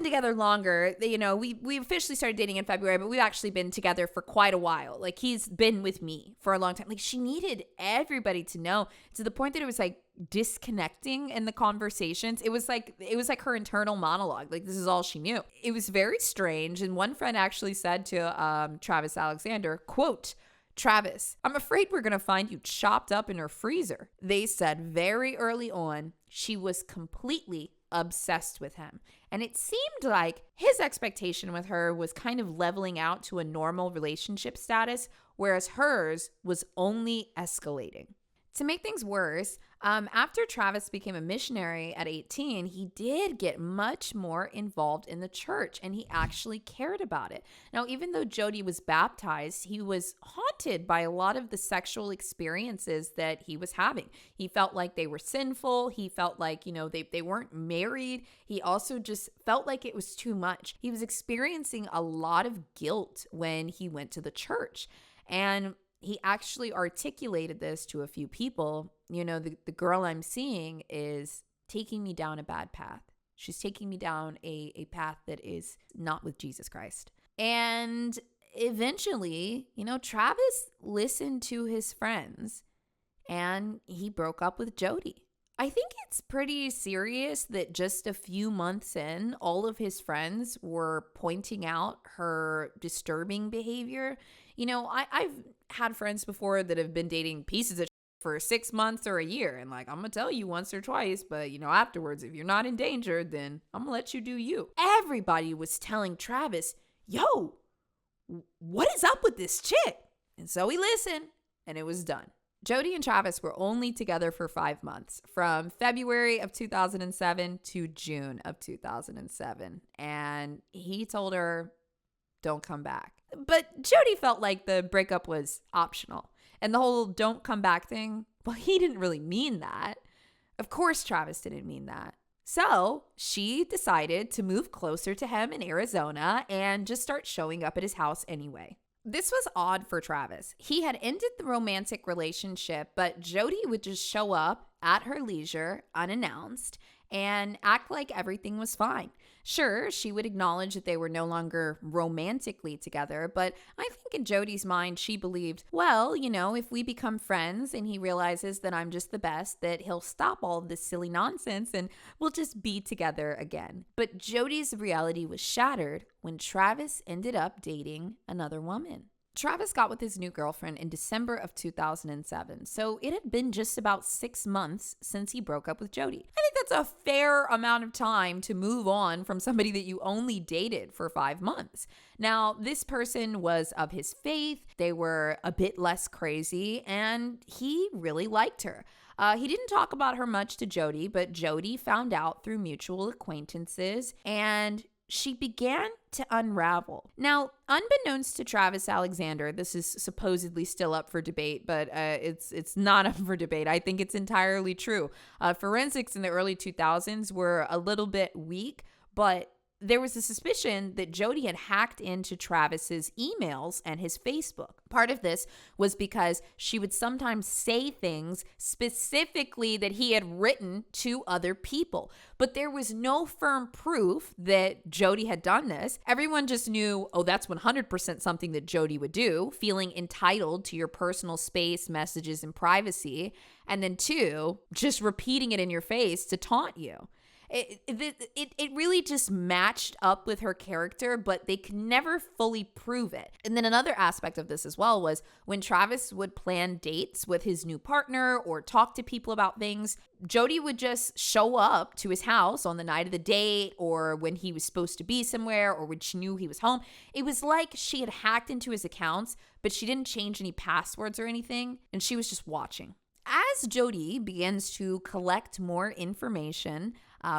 together longer. You know, we officially started dating in February, but we've actually been together for quite a while. Like, he's been with me for a long time. Like, she needed everybody to know, to the point that it was like disconnecting in the conversations. It was like her internal monologue. Like, this is all she knew. It was very strange. And one friend actually said to Travis Alexander, quote, Travis, I'm afraid we're going to find you chopped up in her freezer. They said very early on, she was completely obsessed with him. And it seemed like his expectation with her was kind of leveling out to a normal relationship status, whereas hers was only escalating. To make things worse, after Travis became a missionary at 18, he did get much more involved in the church, and he actually cared about it. Now, even though Jody was baptized, he was haunted by a lot of the sexual experiences that he was having. He felt like they were sinful. He felt like, you know, they weren't married. He also just felt like it was too much. He was experiencing a lot of guilt when he went to the church. And he actually articulated this to a few people. You know, the girl I'm seeing is taking me down a bad path. She's taking me down a path that is not with Jesus Christ. And eventually, you know, Travis listened to his friends and he broke up with Jody. I think it's pretty serious that just a few months in, all of his friends were pointing out her disturbing behavior. You know, I've had friends before that have been dating pieces of for 6 months or a year. And like, I'm going to tell you once or twice, but you know, afterwards, if you're not in danger, then I'm going to let you do you. Everybody was telling Travis, yo, what is up with this chick? And so he listened and it was done. Jody and Travis were only together for 5 months, from February of 2007 to June of 2007. And he told her, don't come back. But Jody felt like the breakup was optional. And the whole don't come back thing, well, he didn't really mean that. Of course, Travis didn't mean that. So she decided to move closer to him in Arizona and just start showing up at his house anyway. This was odd for Travis. He had ended the romantic relationship, but Jody would just show up at her leisure, unannounced, and act like everything was fine. Sure, she would acknowledge that they were no longer romantically together, but I think in Jody's mind, she believed, well, you know, if we become friends and he realizes that I'm just the best, that he'll stop all of this silly nonsense and we'll just be together again. But Jody's reality was shattered when Travis ended up dating another woman. Travis got with his new girlfriend in December of 2007, so it had been just about 6 months since he broke up with Jody. I think that's a fair amount of time to move on from somebody that you only dated for 5 months. Now, this person was of his faith, they were a bit less crazy, and he really liked her. He didn't talk about her much to Jody, but Jody found out through mutual acquaintances, and she began to unravel. Now, unbeknownst to Travis Alexander, this is supposedly still up for debate, but it's not up for debate. I think it's entirely true. Forensics in the early 2000s were a little bit weak, but there was a suspicion that Jody had hacked into Travis's emails and his Facebook. Part of this was because she would sometimes say things specifically that he had written to other people. But there was no firm proof that Jody had done this. Everyone just knew, oh, that's 100% something that Jody would do, feeling entitled to your personal space, messages, and privacy. And then 2, just repeating it in your face to taunt you. It really really just matched up with her character, but they could never fully prove it. And then another aspect of this as well was when Travis would plan dates with his new partner or talk to people about things, Jody would just show up to his house on the night of the date or when he was supposed to be somewhere or when she knew he was home. It was like she had hacked into his accounts, but she didn't change any passwords or anything, and she was just watching. As Jody begins to collect more information,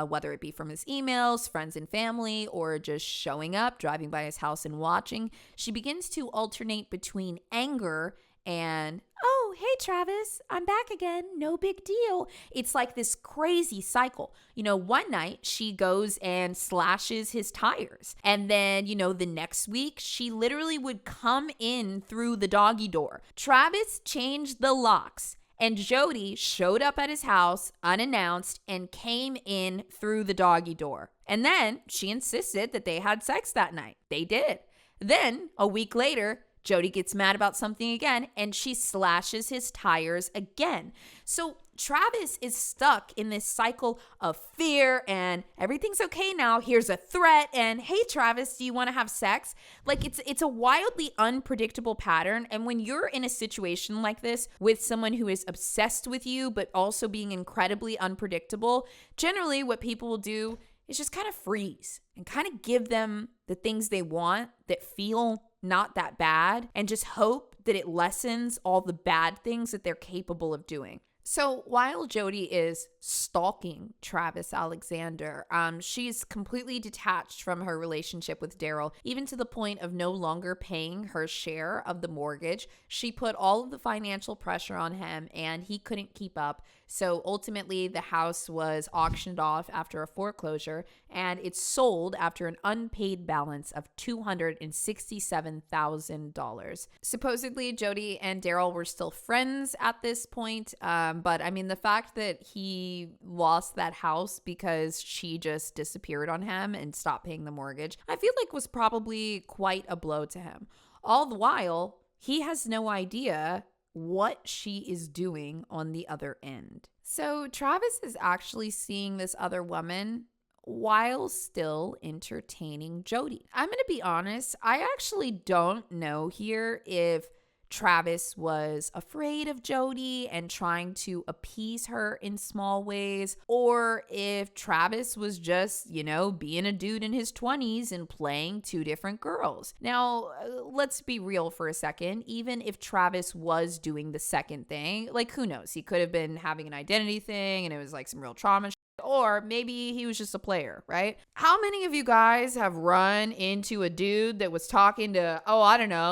whether it be from his emails, friends and family, or just showing up, driving by his house and watching, she begins to alternate between anger and, oh, hey, Travis, I'm back again. No big deal. It's like this crazy cycle. One night she goes and slashes his tires. And then, the next week she literally would come in through the doggy door. Travis changed the locks. And Jody showed up at his house unannounced and came in through the doggy door. And then she insisted that they had sex that night. They did. Then a week later, Jody gets mad about something again and she slashes his tires again. So Travis is stuck in this cycle of fear and everything's okay now. Here's a threat and, hey, Travis, do you want to have sex? Like it's a wildly unpredictable pattern. And when you're in a situation like this with someone who is obsessed with you, but also being incredibly unpredictable, generally what people will do is just kind of freeze and kind of give them the things they want that feel not that bad and just hope that it lessens all the bad things that they're capable of doing. So while Jody is stalking Travis Alexander, she's completely detached from her relationship with Darryl, even to the point of no longer paying her share of the mortgage. She put all of the financial pressure on him and he couldn't keep up. So ultimately, the house was auctioned off after a foreclosure and it's sold after an unpaid balance of $267,000. Supposedly, Jody and Darryl were still friends at this point. But I mean, the fact that he lost that house because she just disappeared on him and stopped paying the mortgage, I feel like was probably quite a blow to him. All the while, he has no idea what she is doing on the other end. So Travis is actually seeing this other woman while still entertaining Jody. I'm going to be honest, I actually don't know here if Travis was afraid of Jody and trying to appease her in small ways, or if Travis was just, being a dude in his 20s and playing two different girls. Now, let's be real for a second. Even if Travis was doing the second thing, like who knows? He could have been having an identity thing and it was like some real trauma. Or maybe he was just a player, right? How many of you guys have run into a dude that was talking to,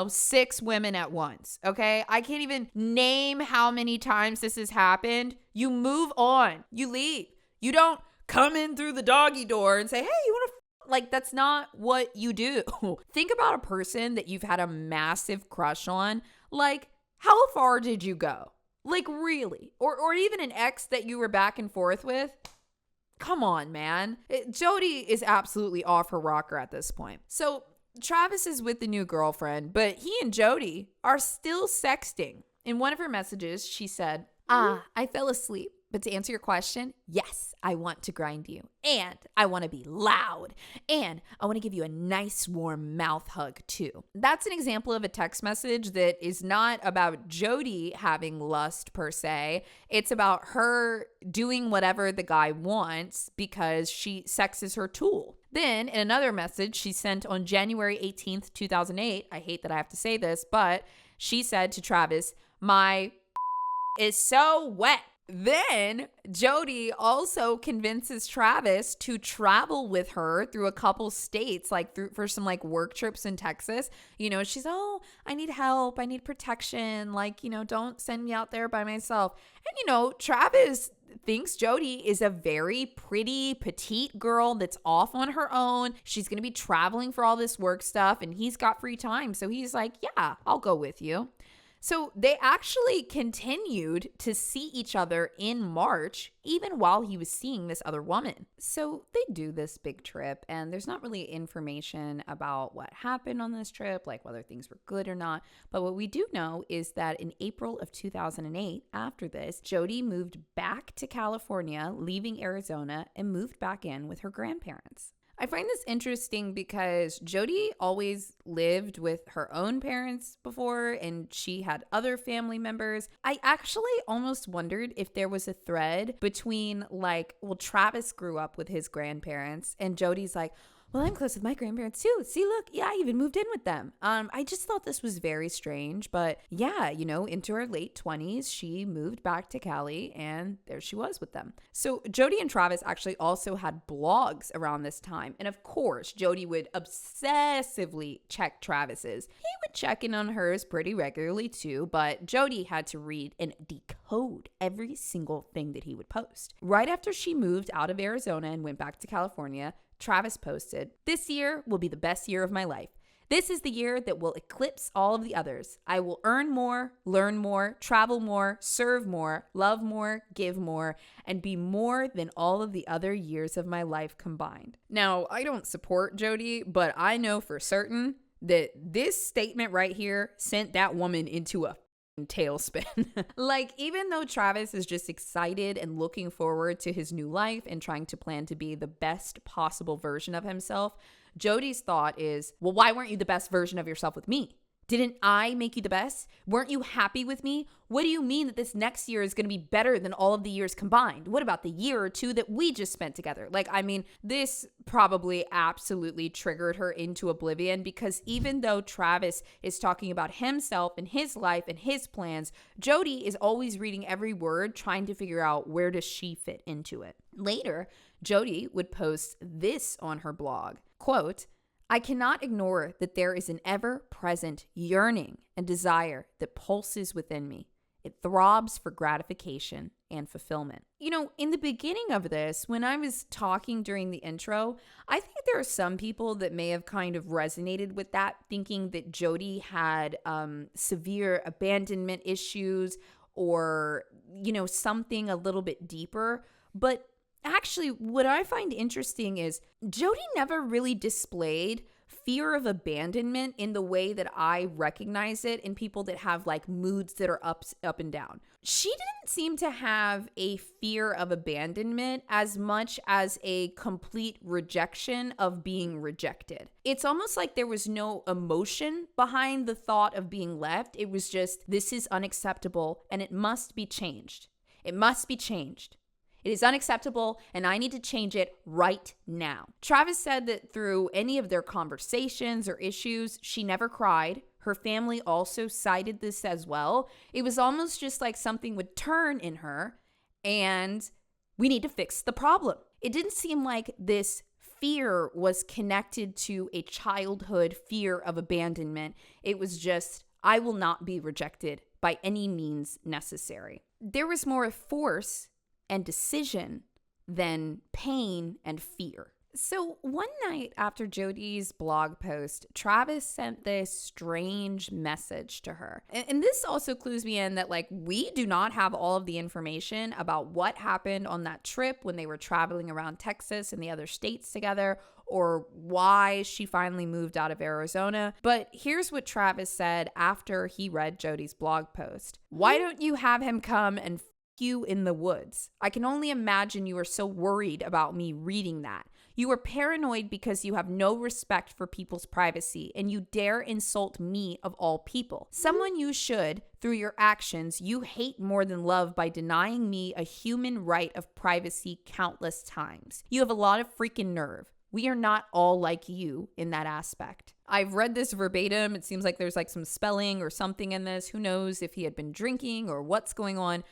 6 women at once, okay? I can't even name how many times this has happened. You move on. You leave. You don't come in through the doggy door and say, hey, you want to like, that's not what you do. Think about a person that you've had a massive crush on. Like, how far did you go? Like, really? Or even an ex that you were back and forth with? Come on, man. Jody is absolutely off her rocker at this point. So Travis is with the new girlfriend, but he and Jody are still sexting. In one of her messages, she said, I fell asleep. But to answer your question, yes, I want to grind you. And I want to be loud. And I want to give you a nice warm mouth hug too. That's an example of a text message that is not about Jody having lust per se. It's about her doing whatever the guy wants because sex is her tool. Then in another message she sent on January 18th, 2008, I hate that I have to say this, but she said to Travis, my is so wet. Then Jody also convinces Travis to travel with her through a couple states, for some work trips in Texas. She's, I need help. I need protection. Don't send me out there by myself. And, Travis thinks Jody is a very pretty, petite girl that's off on her own. She's going to be traveling for all this work stuff and he's got free time. So he's like, yeah, I'll go with you. So they actually continued to see each other in March, even while he was seeing this other woman. So they do this big trip, and there's not really information about what happened on this trip, like whether things were good or not. But what we do know is that in April of 2008, after this, Jody moved back to California, leaving Arizona, and moved back in with her grandparents. I find this interesting because Jody always lived with her own parents before, and she had other family members. I actually almost wondered if there was a thread between Travis grew up with his grandparents, and Jody's like, well, I'm close with my grandparents too. See, look, yeah, I even moved in with them. I just thought this was very strange, but yeah, into her late 20s, she moved back to Cali and there she was with them. So Jody and Travis actually also had blogs around this time. And of course, Jody would obsessively check Travis's. He would check in on hers pretty regularly too, but Jody had to read and decode every single thing that he would post. Right after she moved out of Arizona and went back to California, Travis posted, "This year will be the best year of my life. This is the year that will eclipse all of the others. I will earn more, learn more, travel more, serve more, love more, give more, and be more than all of the other years of my life combined." Now, I don't support Jody, but I know for certain that this statement right here sent that woman into a tailspin. Even though Travis is just excited and looking forward to his new life and trying to plan to be the best possible version of himself, Jody's thought is, well, why weren't you the best version of yourself with me? Didn't I make you the best? Weren't you happy with me? What do you mean that this next year is going to be better than all of the years combined? What about the year or two that we just spent together? This probably absolutely triggered her into oblivion, because even though Travis is talking about himself and his life and his plans, Jody is always reading every word, trying to figure out where does she fit into it. Later, Jody would post this on her blog, quote, "I cannot ignore that there is an ever-present yearning and desire that pulses within me. It throbs for gratification and fulfillment." In the beginning of this, when I was talking during the intro, I think there are some people that may have kind of resonated with that, thinking that Jody had severe abandonment issues or, something a little bit deeper. But actually, what I find interesting is Jody never really displayed fear of abandonment in the way that I recognize it in people that have moods that are up and down. She didn't seem to have a fear of abandonment as much as a complete rejection of being rejected. It's almost like there was no emotion behind the thought of being left. It was just, this is unacceptable and it must be changed. It must be changed. It is unacceptable, and I need to change it right now. Travis said that through any of their conversations or issues, she never cried. Her family also cited this as well. It was almost just like something would turn in her, and we need to fix the problem. It didn't seem like this fear was connected to a childhood fear of abandonment. It was just, I will not be rejected by any means necessary. There was more force and decision than pain and fear. So one night after Jody's blog post, Travis sent this strange message to her. And this also clues me in that we do not have all of the information about what happened on that trip when they were traveling around Texas and the other states together, or why she finally moved out of Arizona. But here's what Travis said after he read Jody's blog post. "Why don't you have him come and you in the woods? I can only imagine you are so worried about me reading that. You are paranoid because you have no respect for people's privacy, and you dare insult me of all people. Someone you should, through your actions, you hate more than love by denying me a human right of privacy countless times. You have a lot of freaking nerve. We are not all like you in that aspect." I've read this verbatim. It seems like there's some spelling or something in this. Who knows if he had been drinking or what's going on.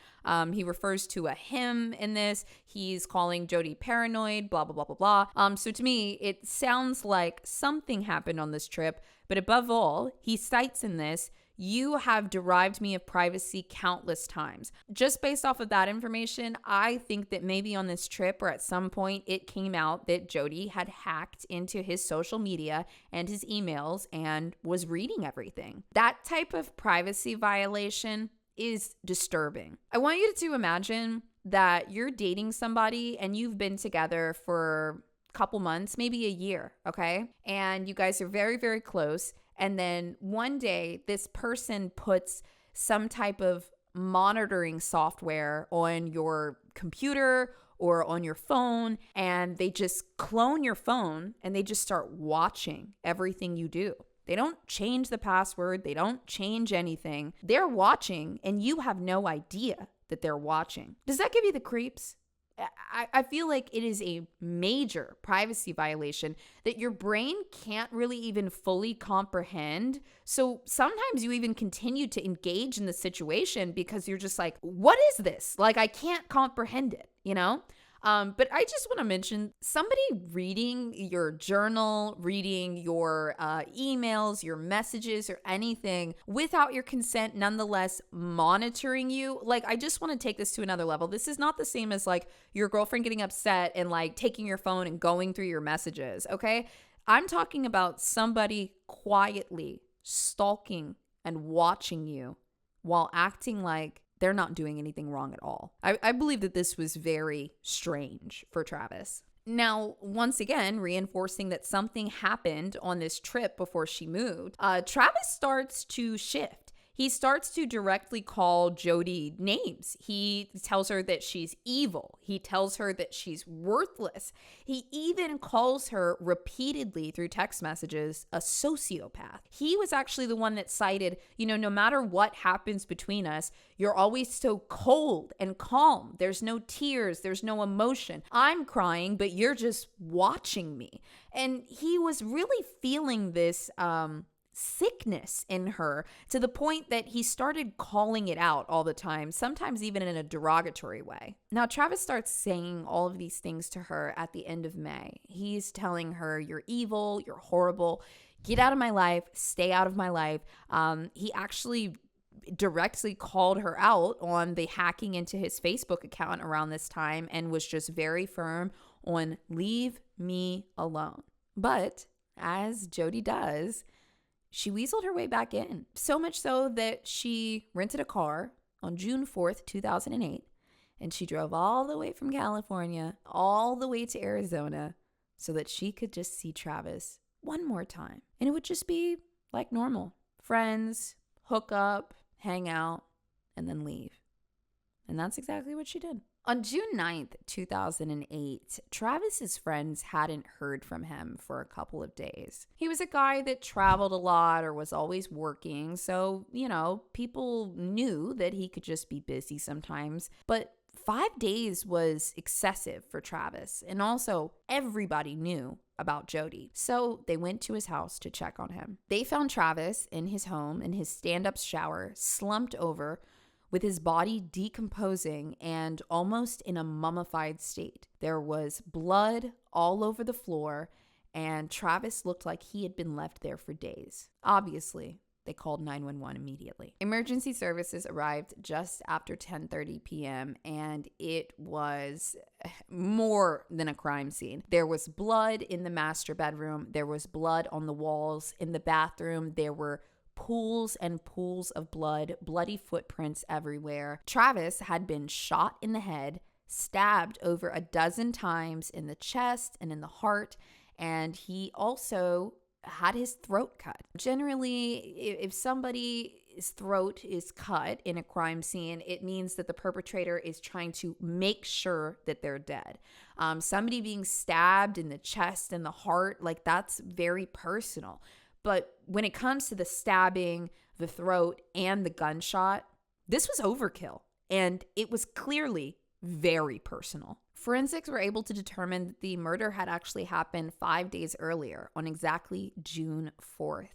He refers to a him in this. He's calling Jody paranoid, blah, blah, blah, blah, blah. So to me, it sounds like something happened on this trip. But above all, he cites in this, "You have derived me of privacy countless times." Just based off of that information, I think that maybe on this trip or at some point it came out that Jody had hacked into his social media and his emails and was reading everything. That type of privacy violation is disturbing. I want you to imagine that you're dating somebody and you've been together for a couple months, maybe a year, okay? And you guys are very, very close. And then one day, this person puts some type of monitoring software on your computer or on your phone, and they just clone your phone and they just start watching everything you do. They don't change the password. They don't change anything. They're watching and you have no idea that they're watching. Does that give you the creeps? I feel like it is a major privacy violation that your brain can't really even fully comprehend. So sometimes you even continue to engage in the situation because you're just like, what is this? Like, I can't comprehend it, you know? But I just want to mention somebody reading your journal, reading your emails, your messages, or anything without your consent, nonetheless monitoring you. Like, I just want to take this to another level. This is not the same as like your girlfriend getting upset and like taking your phone and going through your messages. Okay. I'm talking about somebody quietly stalking and watching you while acting like they're not doing anything wrong at all. I believe that this was very strange for Travis. Now, once again, reinforcing that something happened on this trip before she moved, Travis starts to shift. He starts to directly call Jody names. He tells her that she's evil. He tells her that she's worthless. He even calls her repeatedly through text messages a sociopath. He was actually the one that cited, no matter what happens between us, you're always so cold and calm. There's no tears. There's no emotion. I'm crying, but you're just watching me. And he was really feeling this, sickness in her to the point that he started calling it out all the time, sometimes even in a derogatory way. Now, Travis starts saying all of these things to her at the end of May. He's telling her, you're evil, you're horrible, get out of my life, stay out of my life. He actually directly called her out on the hacking into his Facebook account around this time and was just very firm on leave me alone. But as Jody does, she weaseled her way back in, so much so that she rented a car on June 4th, 2008, and she drove all the way from California, all the way to Arizona, so that she could just see Travis one more time. And it would just be like normal. Friends, hook up, hang out, and then leave. And that's exactly what she did. On June 9th, 2008, Travis's friends hadn't heard from him for a couple of days. He was a guy that traveled a lot or was always working, so, people knew that he could just be busy sometimes. But 5 days was excessive for Travis, and also everybody knew about Jody. So they went to his house to check on him. They found Travis in his home in his stand-up shower, slumped over, with his body decomposing and almost in a mummified state. There was blood all over the floor, and Travis looked like he had been left there for days. Obviously, they called 911 immediately. Emergency services arrived just after 10:30 p.m., and it was more than a crime scene. There was blood in the master bedroom. There was blood on the walls. In the bathroom, there were pools and pools of blood, bloody footprints everywhere. Travis had been shot in the head, stabbed over a dozen times in the chest and in the heart, and he also had his throat cut. Generally, if somebody's throat is cut in a crime scene, it means that the perpetrator is trying to make sure that they're dead. Somebody being stabbed in the chest and the heart, like that's very personal. But when it comes to the stabbing, the throat, and the gunshot, this was overkill. And it was clearly very personal. Forensics were able to determine that the murder had actually happened 5 days earlier on exactly June 4th.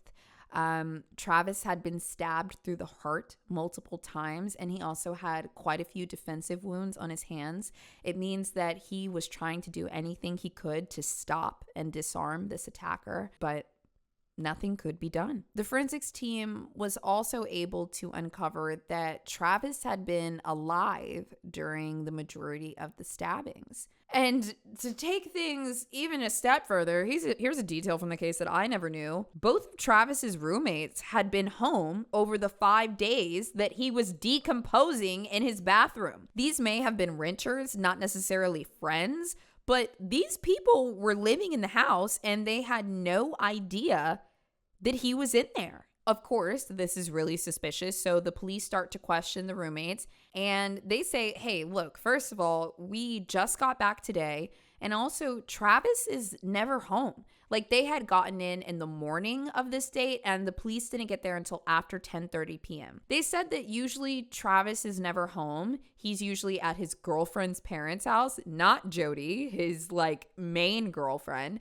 Travis had been stabbed through the heart multiple times, and he also had quite a few defensive wounds on his hands. It means that he was trying to do anything he could to stop and disarm this attacker, but nothing could be done. The forensics team was also able to uncover that Travis had been alive during the majority of the stabbings. And to take things even a step further, here's a detail from the case that I never knew. Both of Travis's roommates had been home over the 5 days that he was decomposing in his bathroom. These may have been renters, not necessarily friends, but these people were living in the house and they had no idea that he was in there. Of course, this is really suspicious. So the police start to question the roommates and they say, hey, look, first of all, we just got back today. And also, Travis is never home. Like, they had gotten in the morning of this date, and the police didn't get there until after 10:30 p.m. They said that usually Travis is never home. He's usually at his girlfriend's parents' house, not Jody, his like main girlfriend.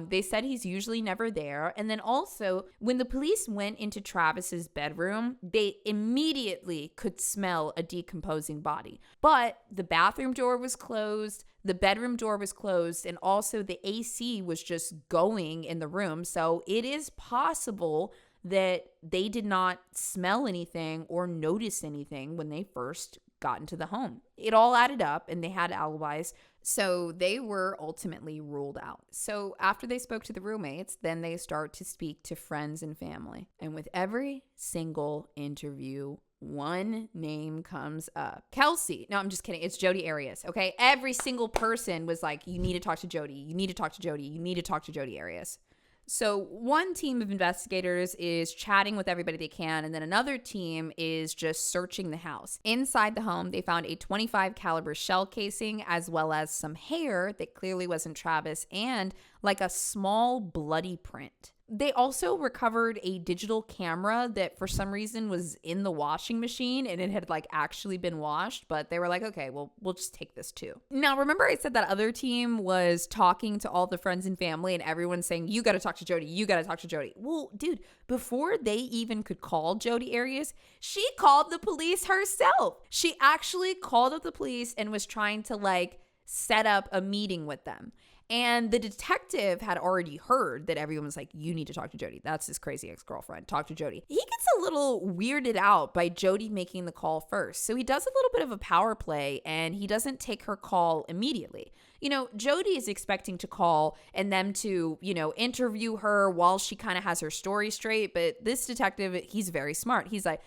They said he's usually never there. And then also, when the police went into Travis's bedroom, they immediately could smell a decomposing body. But the bathroom door was closed, the bedroom door was closed, and also the AC was just going in the room. So it is possible that they did not smell anything or notice anything when they first got into the home. It all added up and they had alibis. So they were ultimately ruled out. So after they spoke to the roommates, then they start to speak to friends and family. And with every single interview, one name comes up. Kelsey. No, I'm just kidding. It's Jodi Arias. Okay. Every single person was like, you need to talk to Jody. You need to talk to Jody. You need to talk to Jodi Arias. So one team of investigators is chatting with everybody they can, and then another team is just searching the house. Inside the home, they found a .25 caliber shell casing, as well as some hair that clearly wasn't Travis, and like a small bloody print. They also recovered a digital camera that for some reason was in the washing machine and it had like actually been washed, but they were like, okay, well, we'll just take this too. Now, remember I said that other team was talking to all the friends and family and everyone's saying, you got to talk to Jody. You got to talk to Jody. Well, dude, before they even could call Jodi Arias, she called the police herself. She actually called up the police and was trying to like set up a meeting with them. And the detective had already heard that everyone was like, you need to talk to Jody. That's his crazy ex-girlfriend. Talk to Jody. He gets a little weirded out by Jody making the call first. So he does a little bit of a power play and he doesn't take her call immediately. You know, Jody is expecting to call and them to, you know, interview her while she kind of has her story straight. But this detective, he's very smart. He's like,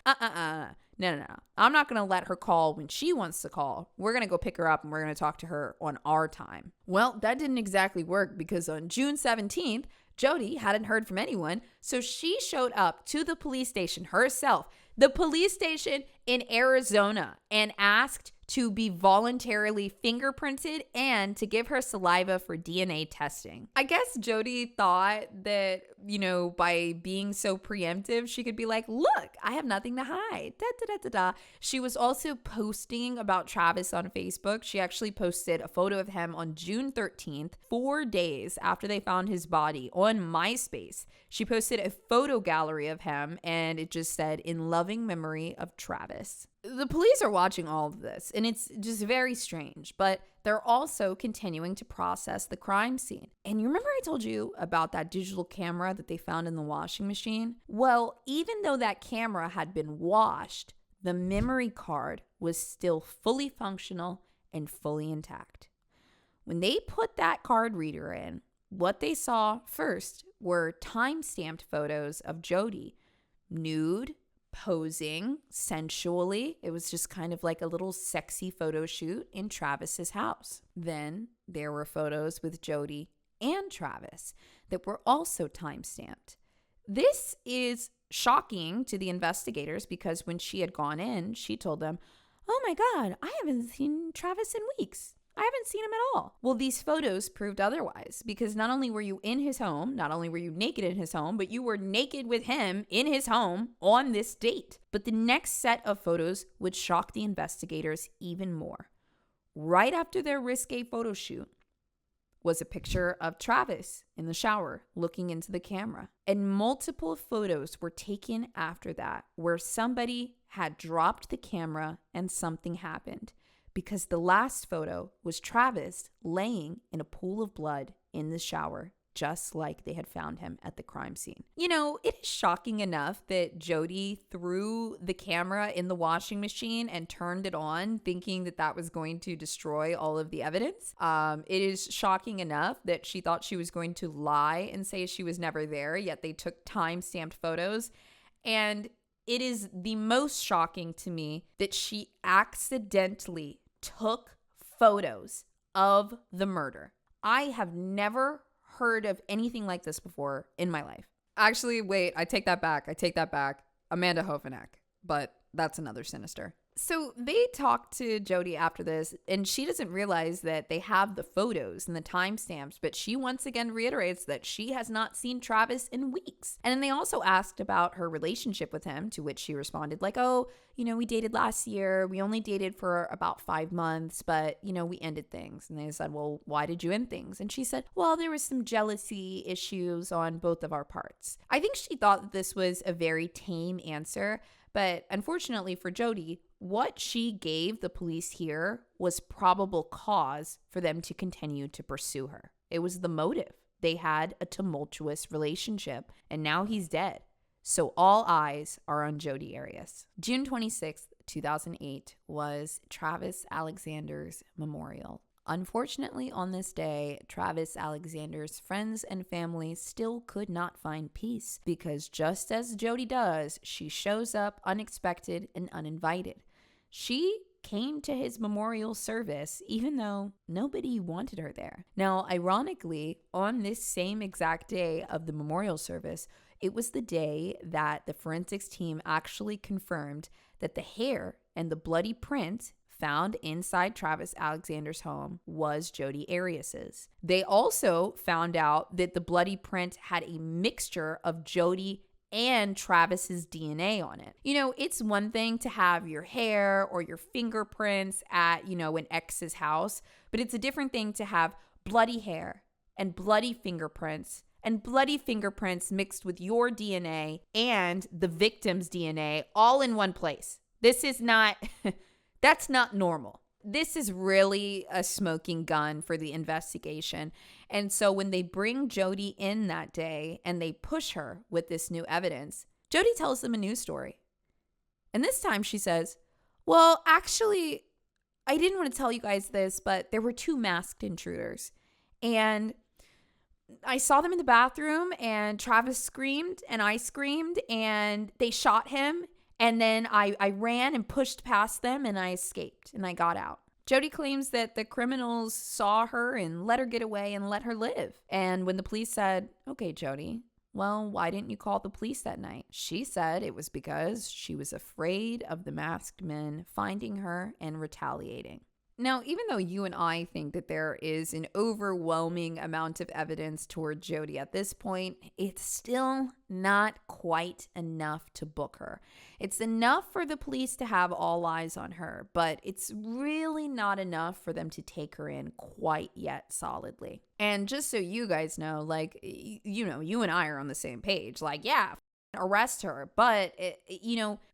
No. I'm not going to let her call when she wants to call. We're going to go pick her up and we're going to talk to her on our time. Well, that didn't exactly work because on June 17th, Jody hadn't heard from anyone. So she showed up to the police station herself, the police station in Arizona, and asked to be voluntarily fingerprinted and to give her saliva for DNA testing. I guess Jody thought that, you know, by being so preemptive, she could be like, look, I have nothing to hide. She was also posting about Travis on Facebook. She actually posted a photo of him on June 13th, 4 days after they found his body, on MySpace. She posted a photo gallery of him and it just said, in loving memory of Travis. The police are watching all of this, and it's just very strange, but they're also continuing to process the crime scene. And you remember I told you about that digital camera that they found in the washing machine? Well, even though that camera had been washed, the memory card was still fully functional and fully intact. When they put that card reader in, what they saw first were time-stamped photos of Jody, nude, posing sensually. It was just kind of like a little sexy photo shoot in Travis's house. Then there were photos with Jody and Travis that were also time-stamped. This is shocking to the investigators because when she had gone in, she told them, oh my God, I haven't seen Travis in weeks. I haven't seen him at all. Well, these photos proved otherwise because not only were you in his home, not only were you naked in his home, but you were naked with him in his home on this date. But the next set of photos would shock the investigators even more. Right after their risque photo shoot was a picture of Travis in the shower looking into the camera. And multiple photos were taken after that where somebody had dropped the camera and something happened. Because the last photo was Travis laying in a pool of blood in the shower, just like they had found him at the crime scene. You know, it is shocking enough that Jody threw the camera in the washing machine and turned it on, thinking that that was going to destroy all of the evidence. It is shocking enough that she thought she was going to lie and say she was never there, yet they took time-stamped photos. And it is the most shocking to me that she accidentally took photos of the murder. I have never heard of anything like this before in my life. Actually, wait, I take that back. Amanda Hovenack, but that's another sinister. So they talked to Jody after this, and she doesn't realize that they have the photos and the timestamps, but she once again reiterates that she has not seen Travis in weeks. And then they also asked about her relationship with him, to which she responded like, oh, we dated last year. We only dated for about 5 months, but, we ended things. And they said, well, why did you end things? And she said, well, there was some jealousy issues on both of our parts. I think she thought that this was a very tame answer, but unfortunately for Jody, what she gave the police here was probable cause for them to continue to pursue her. It was the motive. They had a tumultuous relationship, and now he's dead. So all eyes are on Jodi Arias. June 26th, 2008 was Travis Alexander's memorial. Unfortunately, on this day, Travis Alexander's friends and family still could not find peace because just as Jody does, she shows up unexpected and uninvited. She came to his memorial service even though nobody wanted her there. Now, ironically, on this same exact day of the memorial service, it was the day that the forensics team actually confirmed that the hair and the bloody print found inside Travis Alexander's home was Jodi Arias's. They also found out that the bloody print had a mixture of Jody and Travis's DNA on it. It's one thing to have your hair or your fingerprints at, an ex's house, but it's a different thing to have bloody hair and bloody fingerprints mixed with your DNA and the victim's DNA all in one place. This is not... That's not normal. This is really a smoking gun for the investigation. And so when they bring Jody in that day and they push her with this new evidence, Jody tells them a news story. And this time she says, well, actually, I didn't want to tell you guys this, but there were 2 masked intruders. And I saw them in the bathroom, and Travis screamed and I screamed and they shot him. And then I ran and pushed past them and I escaped and I got out. Jody claims that the criminals saw her and let her get away and let her live. And when the police said, okay, Jody, well, why didn't you call the police that night? She said it was because she was afraid of the masked men finding her and retaliating. Now, even though you and I think that there is an overwhelming amount of evidence toward Jody at this point, it's still not quite enough to book her. It's enough for the police to have all eyes on her, but it's really not enough for them to take her in quite yet solidly. And just so you guys know, you and I are on the same page. Arrest her, but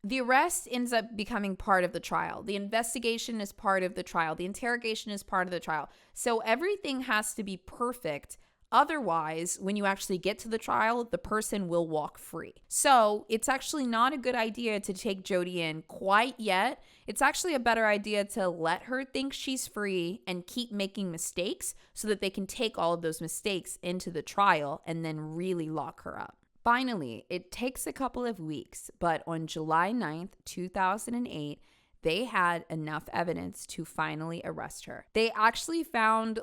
the arrest ends up becoming part of the trial. The investigation is part of the trial. The interrogation is part of the trial. So everything has to be perfect. Otherwise, when you actually get to the trial, the person will walk free. So it's actually not a good idea to take Jody in quite yet. It's actually a better idea to let her think she's free and keep making mistakes so that they can take all of those mistakes into the trial and then really lock her up. Finally, it takes a couple of weeks, but on July 9th, 2008, they had enough evidence to finally arrest her. They actually found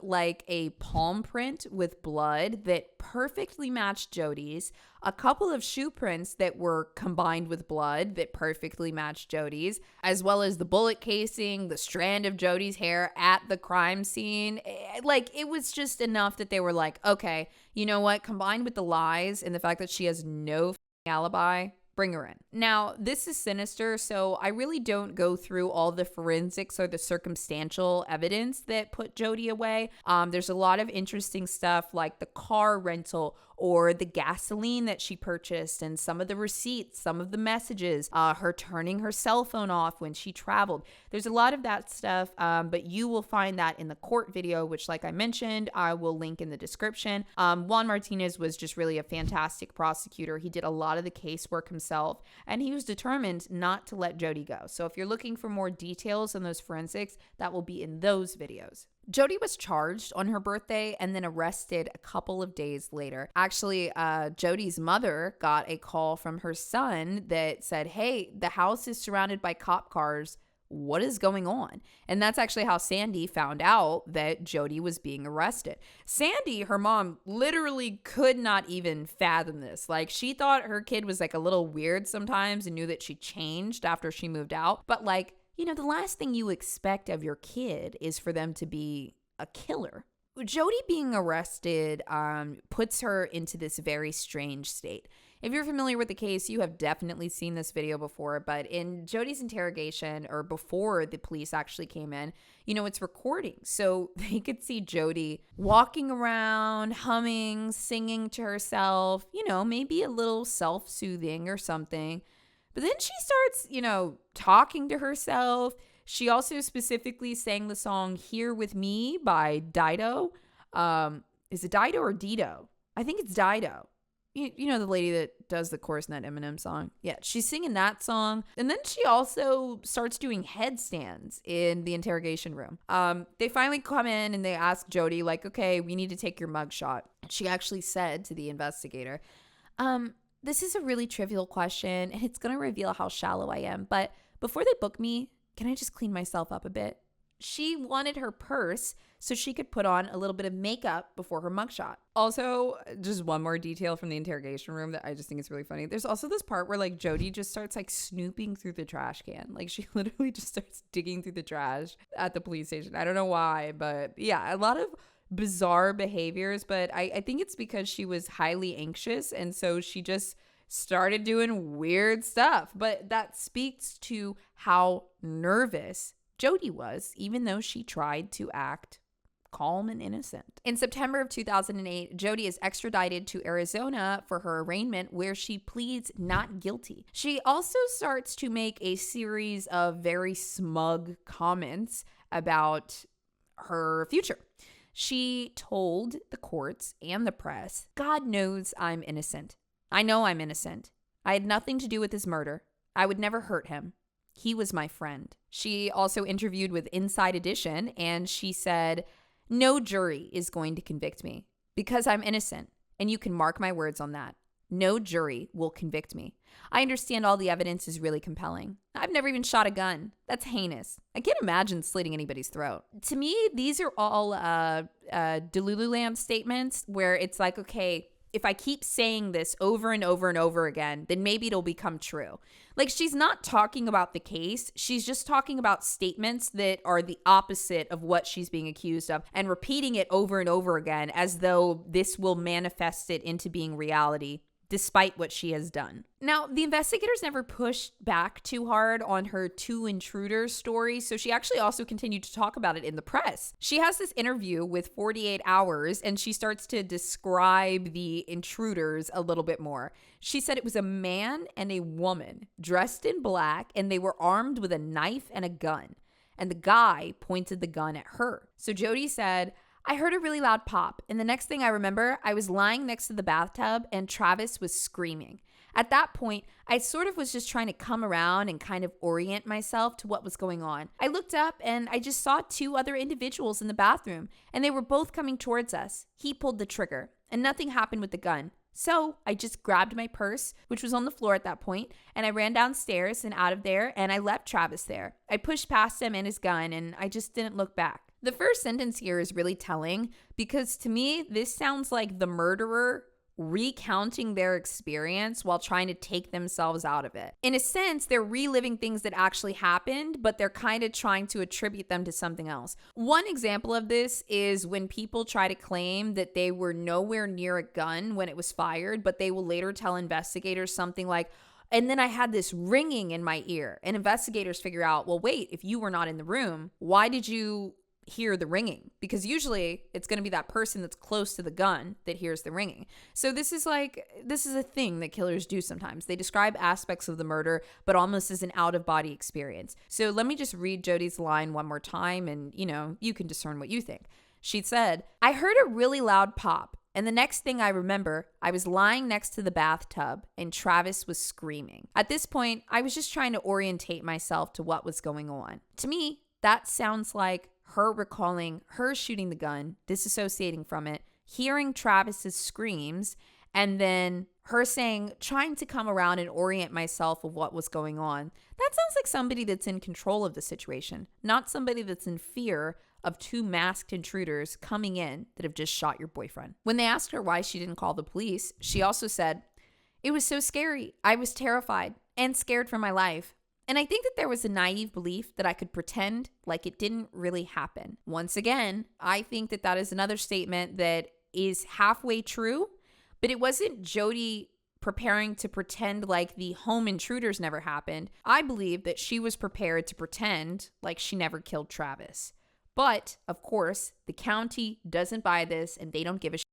a palm print with blood that perfectly matched Jody's, a couple of shoe prints that were combined with blood that perfectly matched Jody's, as well as the bullet casing, the strand of Jody's hair at the crime scene. It was just enough that they were like, okay, you know what? Combined with the lies and the fact that she has no alibi, bring her in. Now, this is sinister, so I really don't go through all the forensics or the circumstantial evidence that put Jody away. There's a lot of interesting stuff like the car rental or the gasoline that she purchased and some of the receipts, some of the messages, her turning her cell phone off when she traveled. There's a lot of that stuff, but you will find that in the court video, which, like I mentioned, I will link in the description. Juan Martinez was just really a fantastic prosecutor. He did a lot of the casework himself, and he was determined not to let Jody go. So if you're looking for more details on those forensics, that will be in those videos. Jody was charged on her birthday and then arrested a couple of days later. Actually, Jody's mother got a call from her son that said, hey, the house is surrounded by cop cars. what is going on? And that's actually how Sandy found out that Jody was being arrested. Sandy, her mom, literally could not even fathom this. Like, she thought her kid was like a little weird sometimes and knew that she changed after she moved out. But like, you know, the last thing you expect of your kid is for them to be a killer. Jody being arrested puts her into this very strange state. If you're familiar with the case, you have definitely seen this video before, but in Jody's interrogation, or before the police actually came in, you know, it's recording. So they could see Jody walking around, humming, singing to herself, you know, maybe a little self-soothing or something. But then she starts, you know, talking to herself. She also specifically sang the song Here With Me by Dido. Is it Dido or Dido? I think it's Dido. You know the lady that does the chorus in that Eminem song? Yeah, she's singing that song. And then she also starts doing headstands in the interrogation room. They finally come in and they ask Jody, like, okay, we need to take your mugshot. She actually said to the investigator, this is a really trivial question and it's going to reveal how shallow I am. But before they book me, can I just clean myself up a bit? She wanted her purse so she could put on a little bit of makeup before her mugshot. Also, just one more detail from the interrogation room that I just think is really funny. There's also this part where like Jody just starts like snooping through the trash can. Like she literally just starts digging through the trash at the police station. I don't know why, but yeah, a lot of bizarre behaviors, but I think it's because she was highly anxious and so she just started doing weird stuff. But that speaks to how nervous Jody was, even though she tried to act calm and innocent. In September of 2008, Jody is extradited to Arizona for her arraignment, where she pleads not guilty. She also starts to make a series of very smug comments about her future. She told the courts and the press, God knows I'm innocent. I know I'm innocent. I had nothing to do with his murder. I would never hurt him. He was my friend. She also interviewed with Inside Edition, and she said, no jury is going to convict me because I'm innocent, and you can mark my words on that. No jury will convict me. I understand all the evidence is really compelling. I've never even shot a gun. That's heinous. I can't imagine slitting anybody's throat. To me, these are all Delulu statements where it's like, okay, if I keep saying this over and over and over again, then maybe it'll become true. Like, she's not talking about the case. She's just talking about statements that are the opposite of what she's being accused of and repeating it over and over again as though this will manifest it into being reality, despite what she has done. Now, the investigators never pushed back too hard on her two intruders story, so she actually also continued to talk about it in the press. She has this interview with 48 Hours, and she starts to describe the intruders a little bit more. She said it was a man and a woman dressed in black, and they were armed with a knife and a gun, and the guy pointed the gun at her. So Jody said, I heard a really loud pop, and the next thing I remember, I was lying next to the bathtub and Travis was screaming. At that point, I sort of was just trying to come around and kind of orient myself to what was going on. I looked up and I just saw two other individuals in the bathroom, and they were both coming towards us. He pulled the trigger, and nothing happened with the gun. So I just grabbed my purse, which was on the floor at that point, and I ran downstairs and out of there, and I left Travis there. I pushed past him and his gun, and I just didn't look back. The first sentence here is really telling because to me, this sounds like the murderer recounting their experience while trying to take themselves out of it. In a sense, they're reliving things that actually happened, but they're kind of trying to attribute them to something else. One example of this is when people try to claim that they were nowhere near a gun when it was fired, but they will later tell investigators something like, and then I had this ringing in my ear. And investigators figure out, well, wait, if you were not in the room, why did you hear the ringing? Because usually it's going to be that person that's close to the gun that hears the ringing. So this is a thing that killers do sometimes. They describe aspects of the murder, but almost as an out-of-body experience. So let me just read Jody's line one more time and, you can discern what you think. She said, I heard a really loud pop. And the next thing I remember, I was lying next to the bathtub and Travis was screaming. At this point, I was just trying to orientate myself to what was going on. To me, that sounds like her recalling her shooting the gun, disassociating from it, hearing Travis's screams, And then her saying, trying to come around and orient myself of what was going on. That sounds like somebody that's in control of the situation, not somebody that's in fear of two masked intruders coming in that have just shot your boyfriend. When they asked her why she didn't call the police, she also said, "It was so scary. I was terrified and scared for my life. And I think that there was a naive belief that I could pretend like it didn't really happen." Once again, I think that that is another statement that is halfway true, but it wasn't Jody preparing to pretend like the home intruders never happened. I believe that she was prepared to pretend like she never killed Travis. But, of course, the county doesn't buy this and they don't give a shit.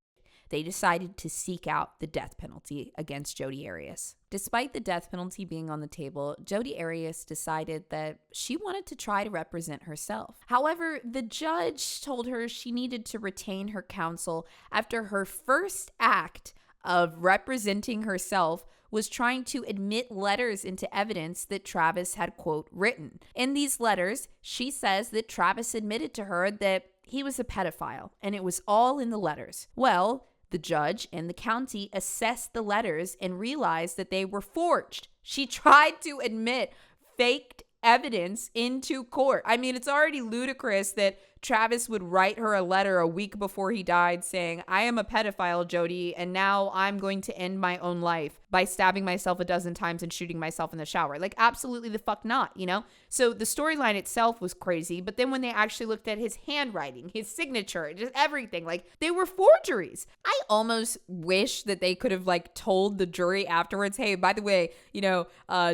They decided to seek out the death penalty against Jodi Arias. Despite the death penalty being on the table, Jodi Arias decided that she wanted to try to represent herself. However, the judge told her she needed to retain her counsel after her first act of representing herself was trying to admit letters into evidence that Travis had, quote, written. In these letters, she says that Travis admitted to her that he was a pedophile, and it was all in the letters. Well, the judge and the county assessed the letters and realized that they were forged. She tried to admit faked evidence into court. I mean, it's already ludicrous that Travis would write her a letter a week before he died saying, "I am a pedophile, Jody, and now I'm going to end my own life by stabbing myself a dozen times and shooting myself in the shower." Like, absolutely the fuck not, you know? So the storyline itself was crazy, but then when they actually looked at his handwriting, his signature, just everything, like, they were forgeries. I almost wish that they could have, like, told the jury afterwards, "Hey, by the way, you know,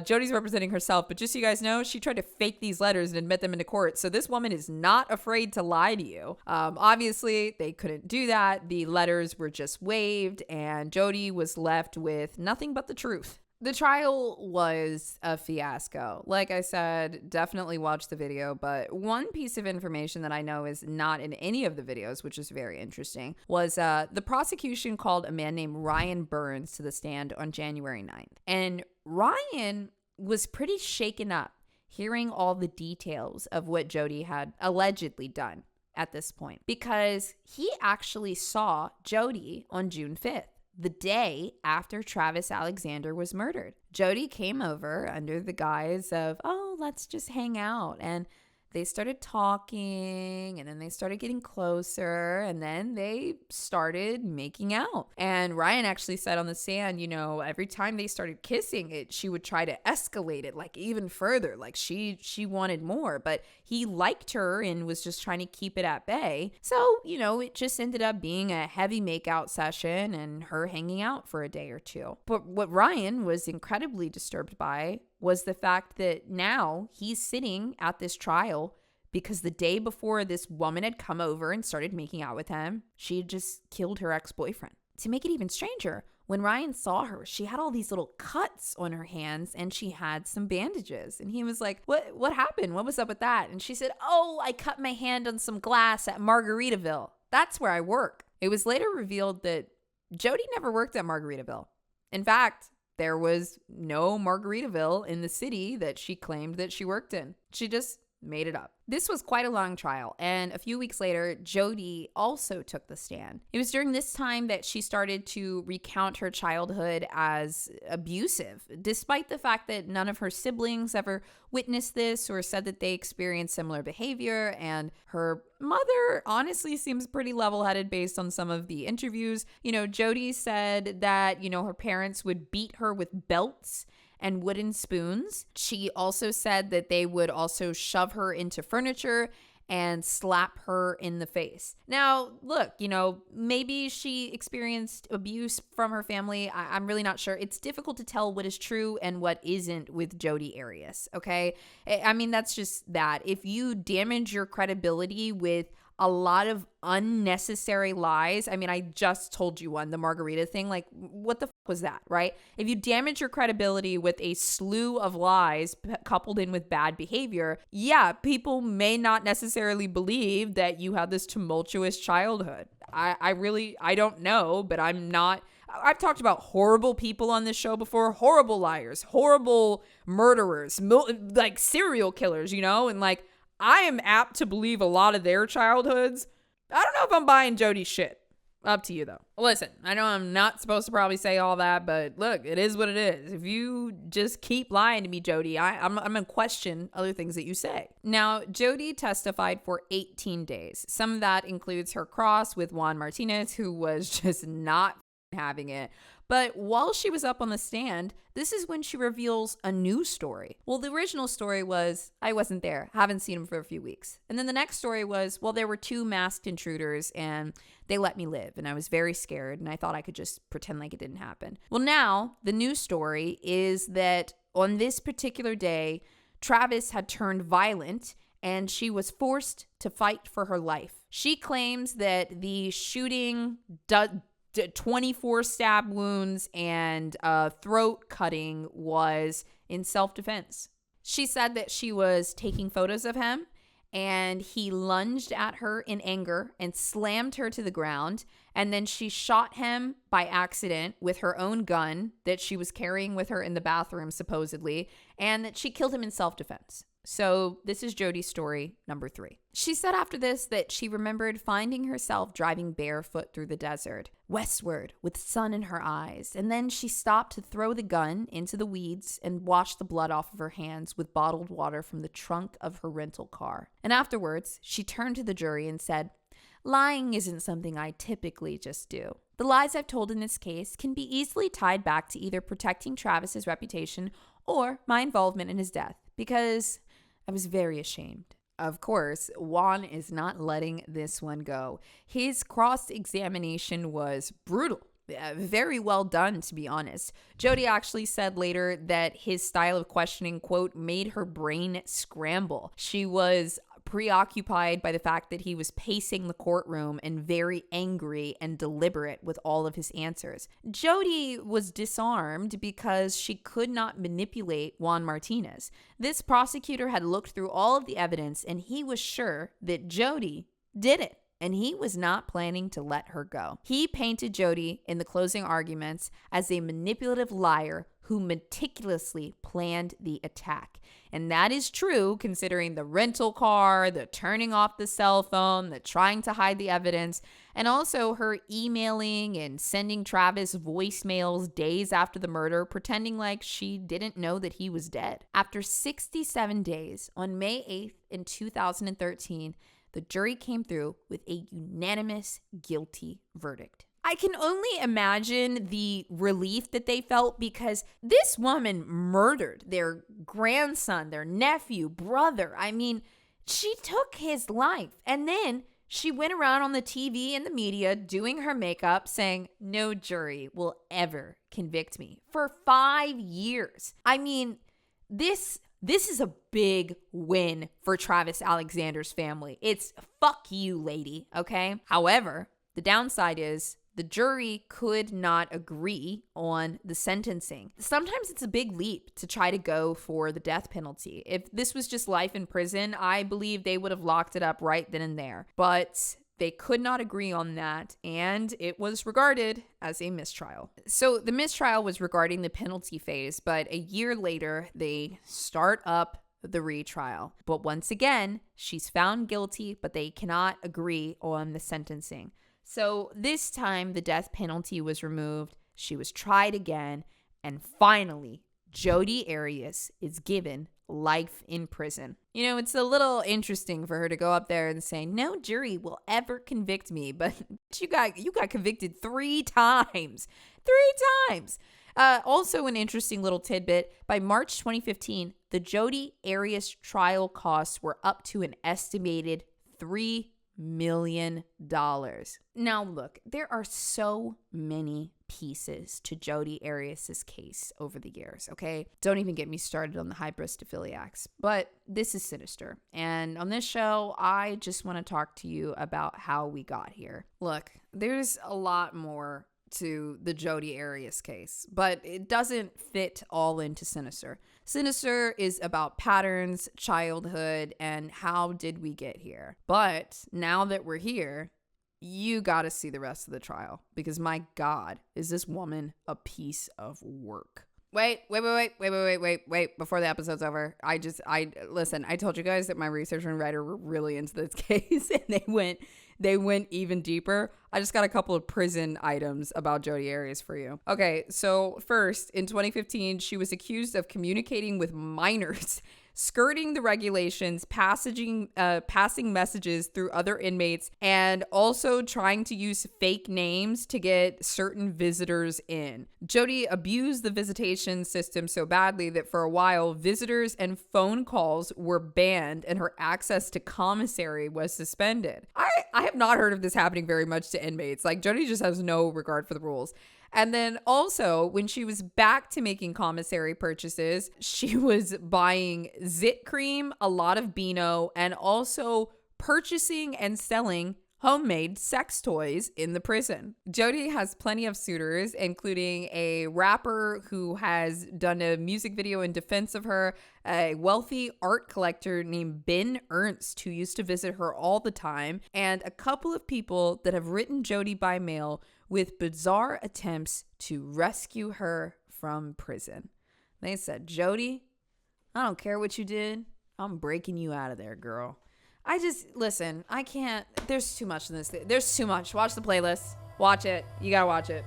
Jody's representing herself, but just so you guys know, she tried to fake these letters and admit them into court, so this woman is not afraid to lie to you." Obviously, they couldn't do that. The letters were just waived, and Jody was left with nothing but the truth. The trial was a fiasco. Like I said, definitely watch the video, but one piece of information that I know is not in any of the videos, which is very interesting, was the prosecution called a man named Ryan Burns to the stand on January 9th. And Ryan was pretty shaken up hearing all the details of what Jody had allegedly done at this point, because he actually saw Jody on June 5th. The day after Travis Alexander was murdered. Jody came over under the guise of, "Oh, let's just hang out." And they started talking, and then they started getting closer, and then they started making out. And Ryan actually said on the stand, you know, every time they started kissing, she would try to escalate it like even further. Like she wanted more, but he liked her and was just trying to keep it at bay. So, you know, it just ended up being a heavy makeout session and her hanging out for a day or two. But what Ryan was incredibly disturbed by was the fact that now he's sitting at this trial because the day before this woman had come over and started making out with him, she had just killed her ex-boyfriend. To make it even stranger, when Ryan saw her, she had all these little cuts on her hands and she had some bandages. And he was like, what happened? What was up with that? And she said, "Oh, I cut my hand on some glass at Margaritaville. That's where I work." It was later revealed that Jody never worked at Margaritaville. In fact, there was no Margaritaville in the city that she claimed that she worked in. She just made it up. This was quite a long trial, and a few weeks later, Jody also took the stand. It was during this time that she started to recount her childhood as abusive, despite the fact that none of her siblings ever witnessed this or said that they experienced similar behavior, and her mother honestly seems pretty level-headed based on some of the interviews. You know, Jody said that, you know, her parents would beat her with belts and wooden spoons. She also said that they would also shove her into furniture and slap her in the face. Now, look, you know, maybe she experienced abuse from her family. I'm really not sure. It's difficult to tell what is true and what isn't with Jodi Arias, okay? I mean, that's just that. If you damage your credibility with a lot of unnecessary lies. I mean, I just told you one, the margarita thing. Like, what the fuck was that, right? If you damage your credibility with a slew of lies coupled in with bad behavior, yeah, people may not necessarily believe that you had this tumultuous childhood. I don't know, but I've talked about horrible people on this show before, horrible liars, horrible murderers, like serial killers, you know, and like, I am apt to believe a lot of their childhoods. I don't know if I'm buying Jody's shit. Up to you, though. Listen, I know I'm not supposed to probably say all that, but look, it is what it is. If you just keep lying to me, Jody, I'm going to question other things that you say. Now, Jody testified for 18 days. Some of that includes her cross with Juan Martinez, who was just not having it. But while she was up on the stand, this is when she reveals a new story. Well, the original story was, I wasn't there, haven't seen him for a few weeks. And then the next story was, well, there were 2 masked intruders and they let me live. And I was very scared and I thought I could just pretend like it didn't happen. Well, now the new story is that on this particular day, Travis had turned violent and she was forced to fight for her life. She claims that the shooting 24 stab wounds and throat cutting was in self-defense. She said that she was taking photos of him and he lunged at her in anger and slammed her to the ground. And then she shot him by accident with her own gun that she was carrying with her in the bathroom, supposedly, and that she killed him in self-defense. So this is Jody's story number 3. She said after this that she remembered finding herself driving barefoot through the desert, westward, with sun in her eyes. And then she stopped to throw the gun into the weeds and wash the blood off of her hands with bottled water from the trunk of her rental car. And afterwards, she turned to the jury and said, "Lying isn't something I typically just do. The lies I've told in this case can be easily tied back to either protecting Travis's reputation or my involvement in his death, because I was very ashamed." Of course, Juan is not letting this one go. His cross-examination was brutal. Very well done, to be honest. Jody actually said later that his style of questioning, quote, made her brain scramble. She was preoccupied by the fact that he was pacing the courtroom and very angry and deliberate with all of his answers. Jody was disarmed because she could not manipulate Juan Martinez. This prosecutor had looked through all of the evidence and he was sure that Jody did it. And he was not planning to let her go. He painted Jody in the closing arguments as a manipulative liar who meticulously planned the attack. And that is true considering the rental car, the turning off the cell phone, the trying to hide the evidence, and also her emailing and sending Travis voicemails days after the murder, pretending like she didn't know that he was dead. After 67 days, on May 8th in 2013, the jury came through with a unanimous guilty verdict. I can only imagine the relief that they felt because this woman murdered their grandson, their nephew, brother. I mean, she took his life. And then she went around on the TV and the media doing her makeup saying, "No jury will ever convict me," for 5 years. I mean, this is a big win for Travis Alexander's family. It's fuck you, lady, okay? However, the downside is the jury could not agree on the sentencing. Sometimes it's a big leap to try to go for the death penalty. If this was just life in prison, I believe they would have locked it up right then and there. But they could not agree on that, and it was regarded as a mistrial. So the mistrial was regarding the penalty phase, but a year later, they start up the retrial. But once again, she's found guilty, but they cannot agree on the sentencing. So this time, the death penalty was removed. She was tried again, and finally, Jodi Arias is given life in prison. You know, it's a little interesting for her to go up there and say, "No jury will ever convict me," but you got convicted 3 times. 3 times. Also an interesting little tidbit, by March 2015, the Jodi Arias trial costs were up to an estimated $3 million. Now look, there are so many pieces to Jodi Arias' case over the years, okay? Don't even get me started on the hybristophiliacs, but this is sinister. And on this show, I just want to talk to you about how we got here. Look, there's a lot more to the Jodi Arias case, but it doesn't fit all into Sinister. Sinister is about patterns, childhood, and how did we get here. But now that we're here, you gotta see the rest of the trial, because my God, is this woman a piece of work. Wait, before the episode's over, listen, I told you guys that my researcher and writer were really into this case, and they went even deeper. I just got a couple of prison items about Jodi Arias for you. Okay, so first, in 2015, she was accused of communicating with minors, skirting the regulations, passing messages through other inmates, and also trying to use fake names to get certain visitors in. Jodi abused the visitation system so badly that for a while, visitors and phone calls were banned and her access to commissary was suspended. I have not heard of this happening very much to inmates. Like, Jodi just has no regard for the rules. And then also, when she was back to making commissary purchases, she was buying zit cream, a lot of Beano, and also purchasing and selling homemade sex toys in the prison. Jodi has plenty of suitors, including a rapper who has done a music video in defense of her, a wealthy art collector named Ben Ernst who used to visit her all the time, and a couple of people that have written Jodi by mail with bizarre attempts to rescue her from prison. They said, Jodi, I don't care what you did. I'm breaking you out of there, girl. Listen, I can't. There's too much in this. There's too much. Watch the playlist. Watch it. You gotta watch it.